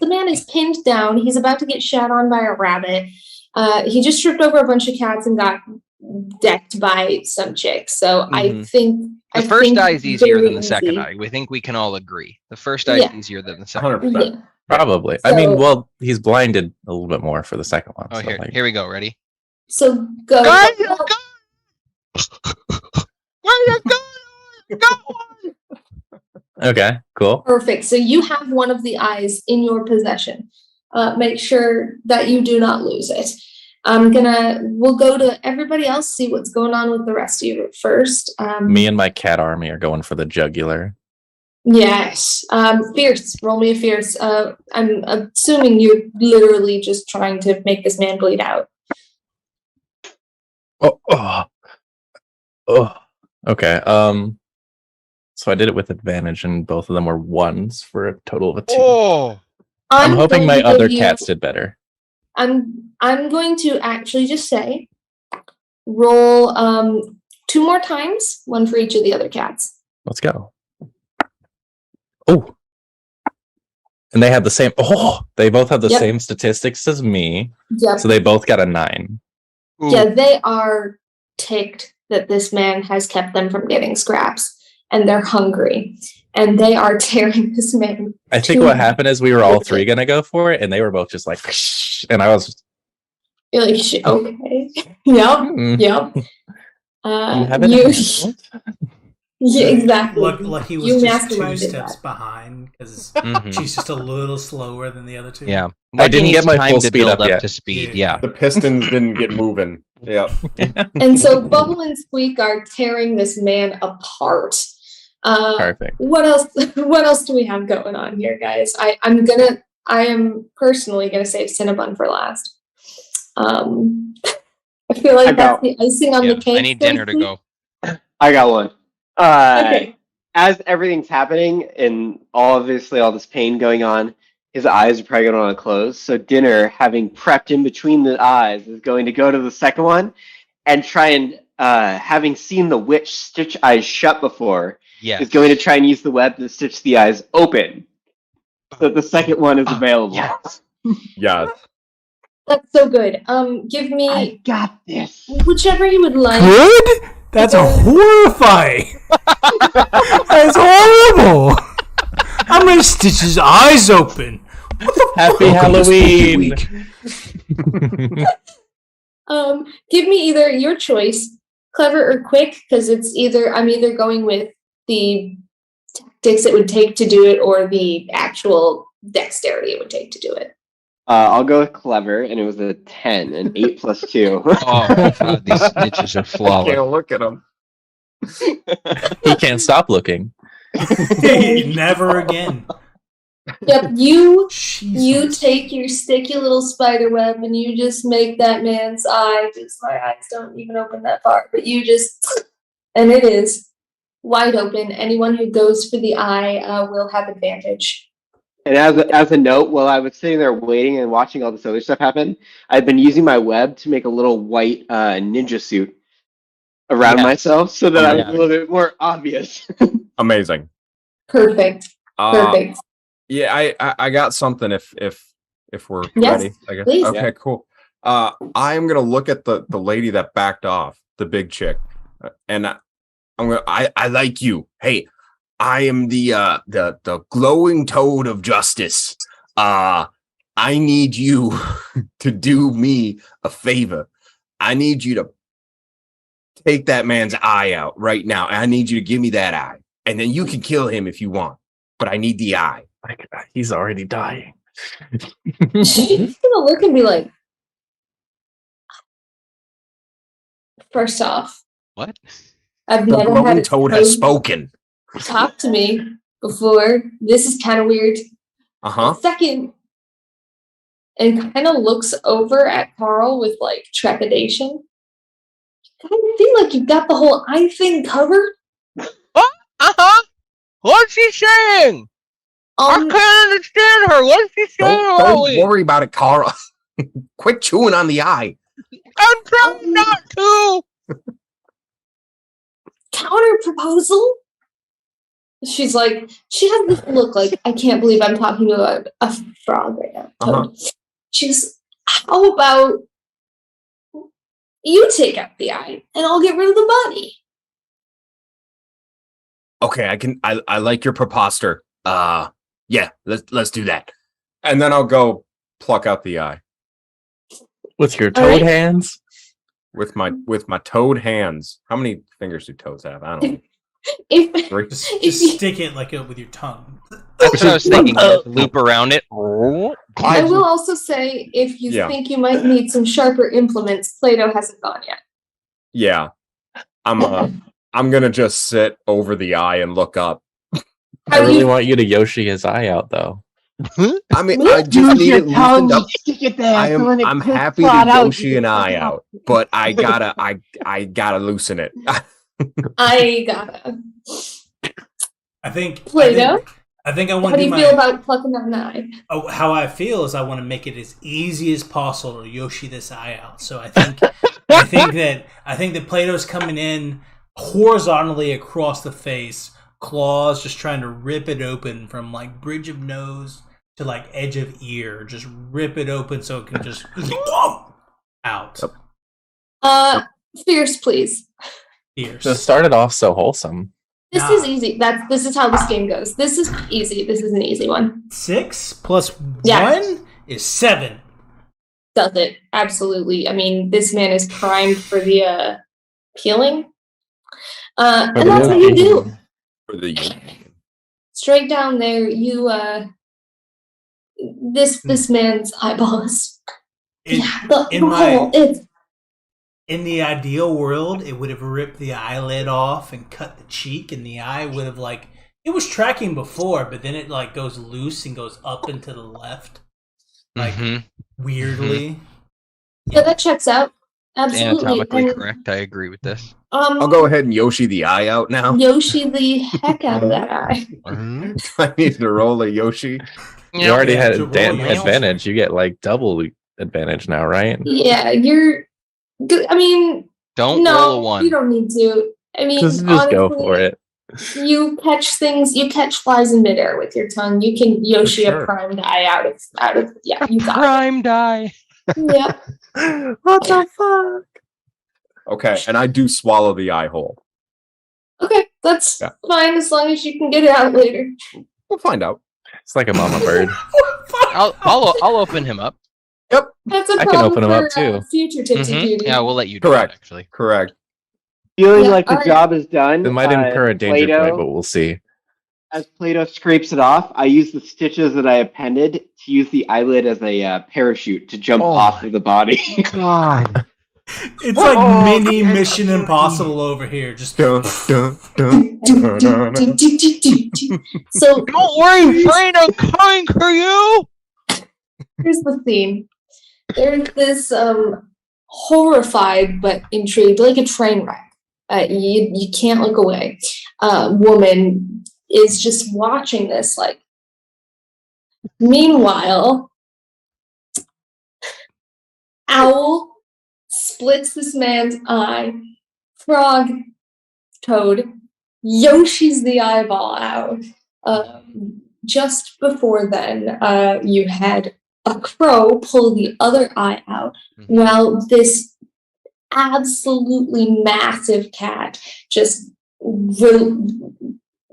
man is pinned down. He's about to get shat on by a rabbit. He just tripped over a bunch of cats and got decked by some chick. So I think the first eye is easier very than the second easy. eye. We think we can all agree. The first eye is easier than the second. 100%. Yeah. Probably. So- I mean, well, he's blinded a little bit more for the second one. Oh, so, here, like- here we go. Ready? So go. Where you go? Okay, cool. Perfect. So you have one of the eyes in your possession. Make sure that you do not lose it. We'll go to everybody else, see what's going on with the rest of you first. Me and my cat army are going for the jugular. Yes. Fierce. Roll me a fierce. I'm assuming you're literally just trying to make this man bleed out. Okay. So I did it with advantage, and both of them were 1s for a total of a 2. Oh, I'm hoping going my to give other you- cats did better. I'm going to actually just say roll 2 more times, 1 for each of the other cats. Let's go. Oh. And they have the same. Oh, they both have the Yep. same statistics as me. Yep. So they both got a 9. Yeah, they are ticked that this man has kept them from getting scraps, and they're hungry, and they are tearing this man. I think what happened is we were all 3 gonna go for it, and they were both just like, and I was. You're like, okay, yep, Mm. yep. You have it? Yeah, exactly. Like he was You just 2 masterminded steps that. behind because Mhm. she's just a little slower than the other 2. yeah. I didn't Lucky get needs my time full to speed build up yet. to speed. Yeah. Yeah. The pistons didn't get moving. Yeah. And so Bubble and Squeak are tearing this man apart. Perfect. What else? What else do we have going on here, guys? I am personally gonna save Cinnabon for last. I feel like that's the icing on Yeah, the cake. I need dinner to so go. I got one. Okay. As everything's happening and obviously all this pain going on, his eyes are probably going to want to close. So Dinner, having prepped in between the eyes, is going to go to the second one and try and, having seen the witch stitch eyes shut before, Yeah. is going to try and use the web to stitch the eyes open. So the second one is available. Yes. Yeah. That's so good. Give me I got this. whichever you would like. Good? That's horrifying. That's horrible. I'm gonna stitch his eyes open. What the Happy fuck on this Halloween. week? Give me either your choice, clever or quick, because I'm either going with the tactics it would take to do it or the actual dexterity it would take to do it. I'll go with clever, and it was a 10, an 8 plus 2. Oh my god, these stitches are flawless. Can't look at them. He can't stop looking. Never again. Yep, you Jesus. take your sticky little spider web and you just make that man's eye. Just my eyes don't even open that far, but you just, and it is wide open. Anyone who goes for the eye will have advantage. And as a note, while I was sitting there waiting and watching all this other stuff happen, I've been using my web to make a little white ninja suit around Yes. myself so that Oh, I was yeah. a little bit more obvious. Amazing. Perfect. Perfect. Yeah, I got something if we're Yes, ready. I guess. please. Okay, cool. I am gonna look at the lady that backed off, the big chick, and I like you. Hey, I am the glowing toad of justice. I need you to do me a favor. I need you to take that man's eye out right now. I need you to give me that eye, and then you can kill him if you want. But I need the eye. Like, he's already dying. She's gonna look and be like, first off, What? I've The never glowing had a toad has spoken. talk to me before. This is kind of weird. Second, and kind of looks over at Carl with like trepidation. I feel like you've got the whole eye thing covered. What's she saying? I can't understand her. What's she saying? Don't worry about it, Carl. Quit chewing on the eye. I'm trying not to. Counter proposal? She's like, she has this look like, I can't believe I'm talking to a frog right now. Toad. She's, how about you take out the eye and I'll get rid of the body? Okay, I like your proposter. Yeah, let's do that. And then I'll go pluck out the eye. With your toad hands? With my toad hands. How many fingers do toads have? I don't know. Just stick it like with your tongue. That's what I was thinking. Just loop around it. I will also say, if you think you might need some sharper implements, Plato hasn't gone yet. Yeah. I'm gonna just sit over the eye and look up. I really want you to Yoshi his eye out, though. I mean, I just need it loosened up. I'm happy to Yoshi an eye out, but I gotta loosen it. I gotta. I think Plato. I think I want How to do you feel about plucking out an eye? Oh, how I feel is I want to make it as easy as possible to Yoshi this eye out. So I think I think that Plato's coming in horizontally across the face, claws just trying to rip it open from like bridge of nose to like edge of ear, just rip it open so it can just out. Fierce, please. Fierce. So it started off so wholesome. This is easy. This is how this game goes. This is easy. This is an easy one. 6 plus 1 is 7. Does it? Absolutely. I mean, this man is primed for the peeling. And that's what you do. For the Straight down there, you this man's eyeballs. In the ideal world, it would have ripped the eyelid off and cut the cheek, and the eye would have it was tracking before, but then it goes loose and goes up and to the left, weirdly. Yeah, that checks out. Absolutely. Anatomically correct. I agree with this. I'll go ahead and Yoshi the eye out now. Yoshi the heck out of that eye. I need to roll a Yoshi. You already had advantage. You get double advantage now, right? Yeah, you're good. I mean, roll a 1. You don't need to. I mean, just honestly, go for it. You catch things. You catch flies in midair with your tongue. You can Yoshi a primed eye out of. Yeah, you got primed eye. Yeah. What the fuck? Okay, and I do swallow the eye hole. Okay, that's fine as long as you can get it out later. We'll find out. It's like a mama bird. I'll open him up. Yep. That's a I problem can open him for, up too. Future Tipsy Yeah, we'll let you do Correct. it, actually. Correct. Feeling like the job is done. It might incur a danger Plato, point, but we'll see. As Plato scrapes it off, I use the stitches that I appended to use the eyelid as a parachute to jump off of the body. God. It's like mini Mission Impossible over here. Just So Don't worry, Brain, I'm coming for you. here's the theme. There's this horrified but intrigued, like a train wreck. You can't look away. Woman is just watching this. Meanwhile, owl splits this man's eye. Frog, toad, Yoshi's the eyeball out. just before then, you had a crow pull the other eye out, while this absolutely massive cat just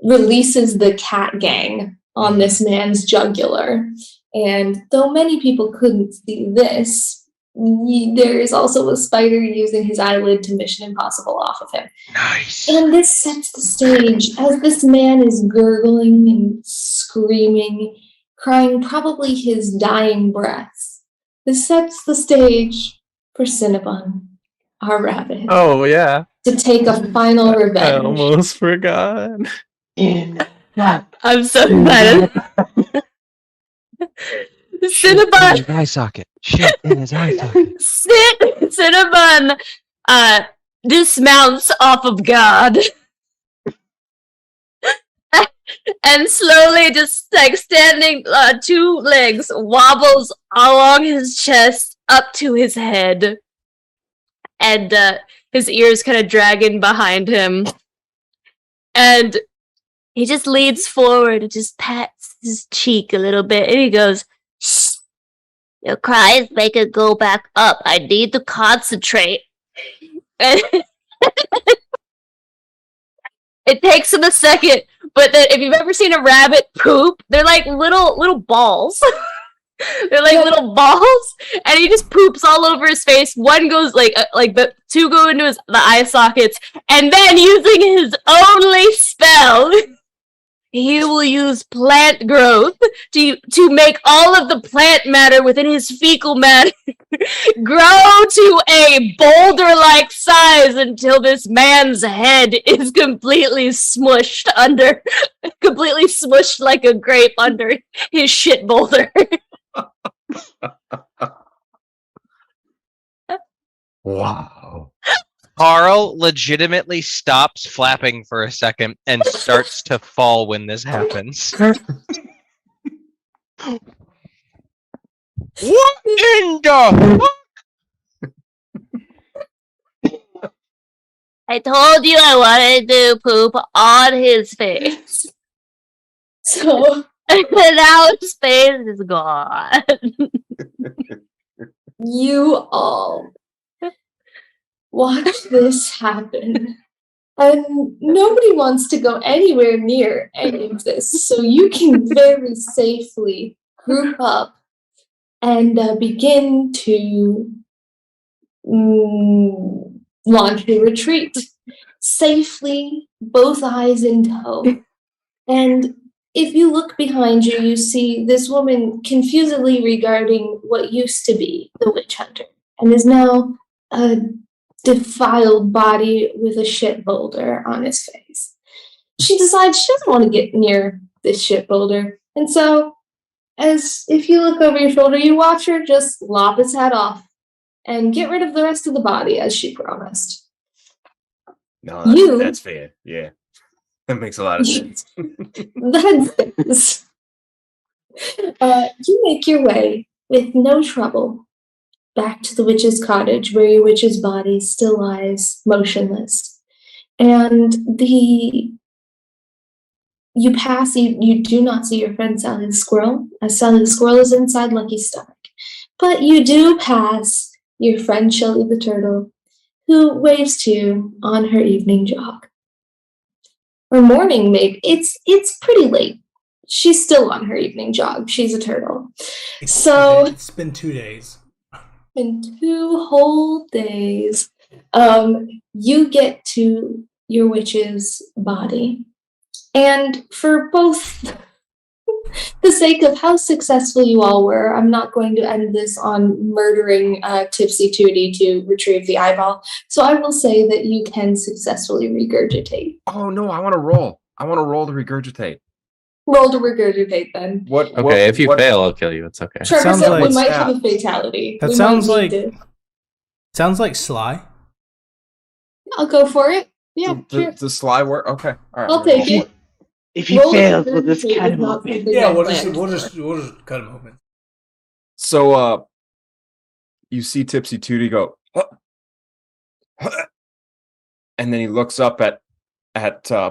releases the cat gang on this man's jugular. And though many people couldn't see this, there is also a spider using his eyelid to Mission Impossible off of him. Nice. And this sets the stage as this man is gurgling and screaming, crying probably his dying breaths. This sets the stage for Cinnabon, our rabbit, Oh yeah, to take a final I revenge. almost forgot. I'm so excited. Shit in Cinnabon his eye socket. Shit in his eye socket. Cinnabon dismounts off of God. And slowly, just like standing 2 legs, wobbles along his chest up to his head. And his ears kind of dragging behind him. And he just leans forward and just pats his cheek a little bit. And he goes, Shh. Your cries make it go back up. I need to concentrate. and it takes him a second. But then if you've ever seen a rabbit poop, they're like little balls. They're like little balls, and he just poops all over his face. One goes like the 2 go into the eye sockets, and then using his only spell, he will use plant growth to make all of the plant matter within his fecal matter grow to a boulder-like size until this man's head is completely smushed like a grape under his shit boulder. Wow. Carl legitimately stops flapping for a second and starts to fall when this happens. What in the I told you I wanted to poop on his face. So Now his face is gone. you all watch this happen. And nobody wants to go anywhere near any of this. So you can very safely group up and begin to launch a retreat. Safely, both eyes in tow. And if you look behind you, you see this woman confusedly regarding what used to be the witch hunter and is now a defiled body with a shit boulder on his face. She decides she doesn't want to get near this shit boulder. And so, as if you look over your shoulder, you watch her just lop his head off and get rid of the rest of the body as she promised. No, You- that's fair. Yeah. That makes a lot of sense. That's you make your way with no trouble back to the witch's cottage where your witch's body still lies motionless. And you pass, you do not see your friend Sally the squirrel, as Sally the squirrel is inside Lucky's stomach. But you do pass your friend Shelly the turtle, who waves to you on her evening jog. Or morning, maybe. It's pretty late. She's still on her evening jog. She's a turtle. So it's been 2 days. in 2 whole days, you get to your witch's body. And for both the sake of how successful you all were, I'm not going to end this on murdering Tipsy Tootie to retrieve the eyeball. So I will say that you can successfully regurgitate. Oh no, I want to roll. I want to roll to regurgitate. Roll to regurgitate then. Okay, if you fail, I'll kill you. It's okay. Trevor Sounds said like- we might have a fatality. That We sounds might need like- Sounds like Sly. I'll go for it. Yeah, sure. The sly work. Okay, all right. I'll take it. If he Roll fails, to we'll just regurgitate cut is him not open. something Yeah, I we'll planned just cut him open. So you see Tipsy Tootie go, "Huh? Huh?" And then he looks up at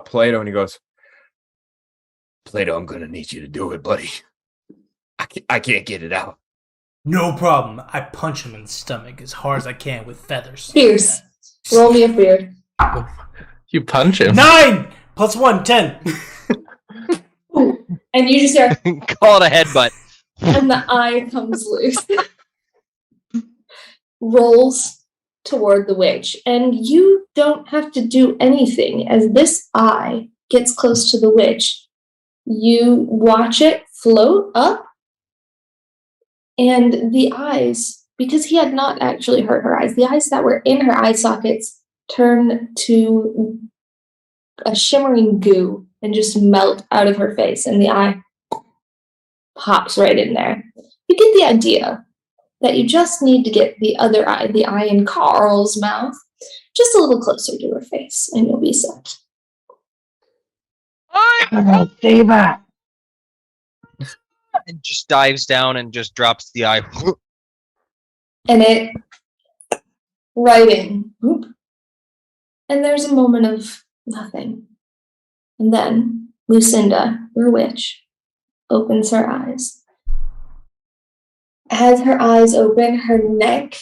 Plato and he goes, Plato, I'm gonna need you to do it, buddy. I can't get it out. No problem. I punch him in the stomach as hard as I can with feathers. Fierce. Roll me a fear. You punch him. 9 + 1, 10. And you just hear, Call it a headbutt. and the eye comes loose. Rolls toward the witch. And you don't have to do anything. As this eye gets close to the witch, you watch it float up. And the eyes, because he had not actually hurt her eyes, the eyes that were in her eye sockets turn to a shimmering goo and just melt out of her face, and the eye pops right in there. You get the idea that you just need to get the other eye, the eye in Carl's mouth, just a little closer to her face, and you'll be set. Saber. And just dives down and just drops the eye. And it right in. Whoop. And there's a moment of nothing. And then Lucinda, your witch, opens her eyes. As her eyes open, her neck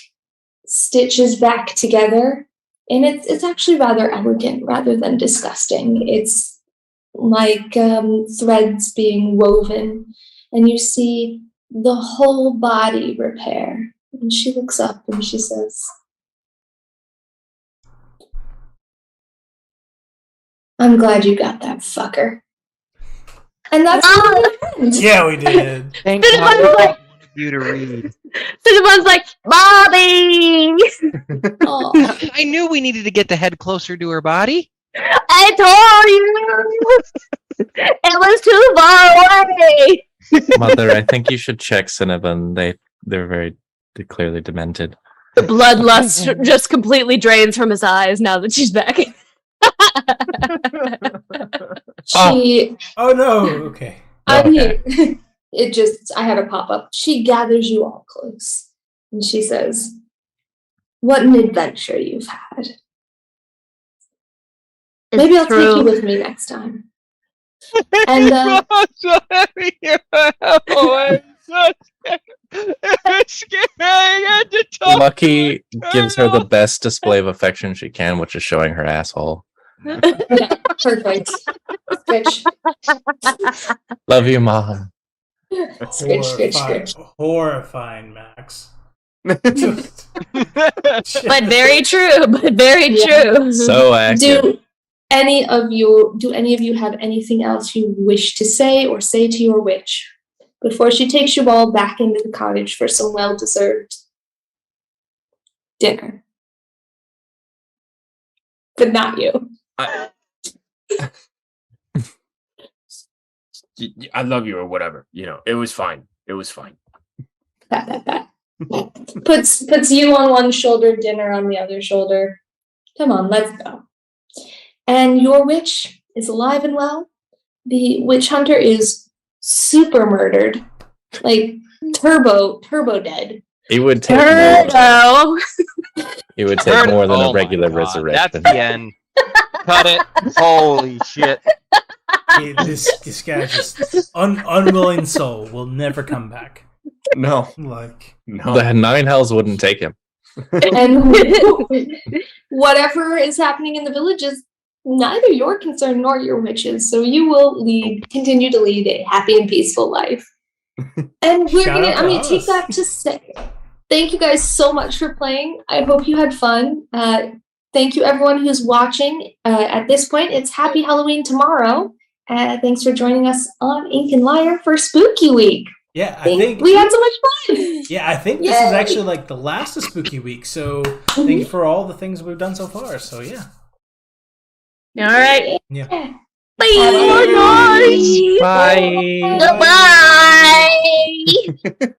stitches back together. And it's actually rather elegant rather than disgusting. It's like threads being woven. And you see the whole body repair. And she looks up and she says, I'm glad you got that fucker. And that's how it ends. Yeah, we did. Thank Cinnabon's God like- I wanted you to read. Cinnabon's like, Bobby! Aw. I knew we needed to get the head closer to her body. I told you! It was too far away! Mother, I think you should check Cinnabon. They're clearly demented. The bloodlust just completely drains from his eyes now that she's back. She, Oh no. Okay. I'm Okay. here. I had a pop up. She gathers you all close and she says, what an adventure you've had. Maybe I'll take you with me next time. And I'm so happy you're I'm so scared. I had to talk. Lucky gives her the best display of affection she can, which is showing her asshole. yeah, perfect. Scritch, Love you, Mom. scritch, scritch, scritch. Horrifying, Max. But very true. But very Yeah. true. So accurate. Do any of you have anything else you wish to say or say to your witch before she takes you all back into the cottage for some well-deserved dinner? But not you. I love you or whatever. You know, it was fine. It was fine. Pat, pat, pat. Puts you on one shoulder, dinner on the other shoulder. Come on, let's go. And your witch is alive and well. The witch hunter is super murdered, like turbo dead. It would take more. Turtle. It would take more than Oh a regular my God, resurrection. That's the end. Cut it. Holy shit. This guy just unwilling soul will never come back. No, Like no. The 9 hells wouldn't take him. And whatever is happening in the village is neither your concern nor your witches. So you will continue to lead a happy and peaceful life. And Shout out I'm to gonna take us. that to say thank you guys so much for playing. I hope you had fun. Thank you everyone who's watching. At this point, it's Happy Halloween tomorrow. Thanks for joining us on Ink and Lyre for Spooky Week. yeah, I think We had so much fun. yeah, I think this is actually like the last of Spooky Week. So thank you for all the things we've done so far. So yeah. All right. Yeah. Bye. Bye. Goodbye.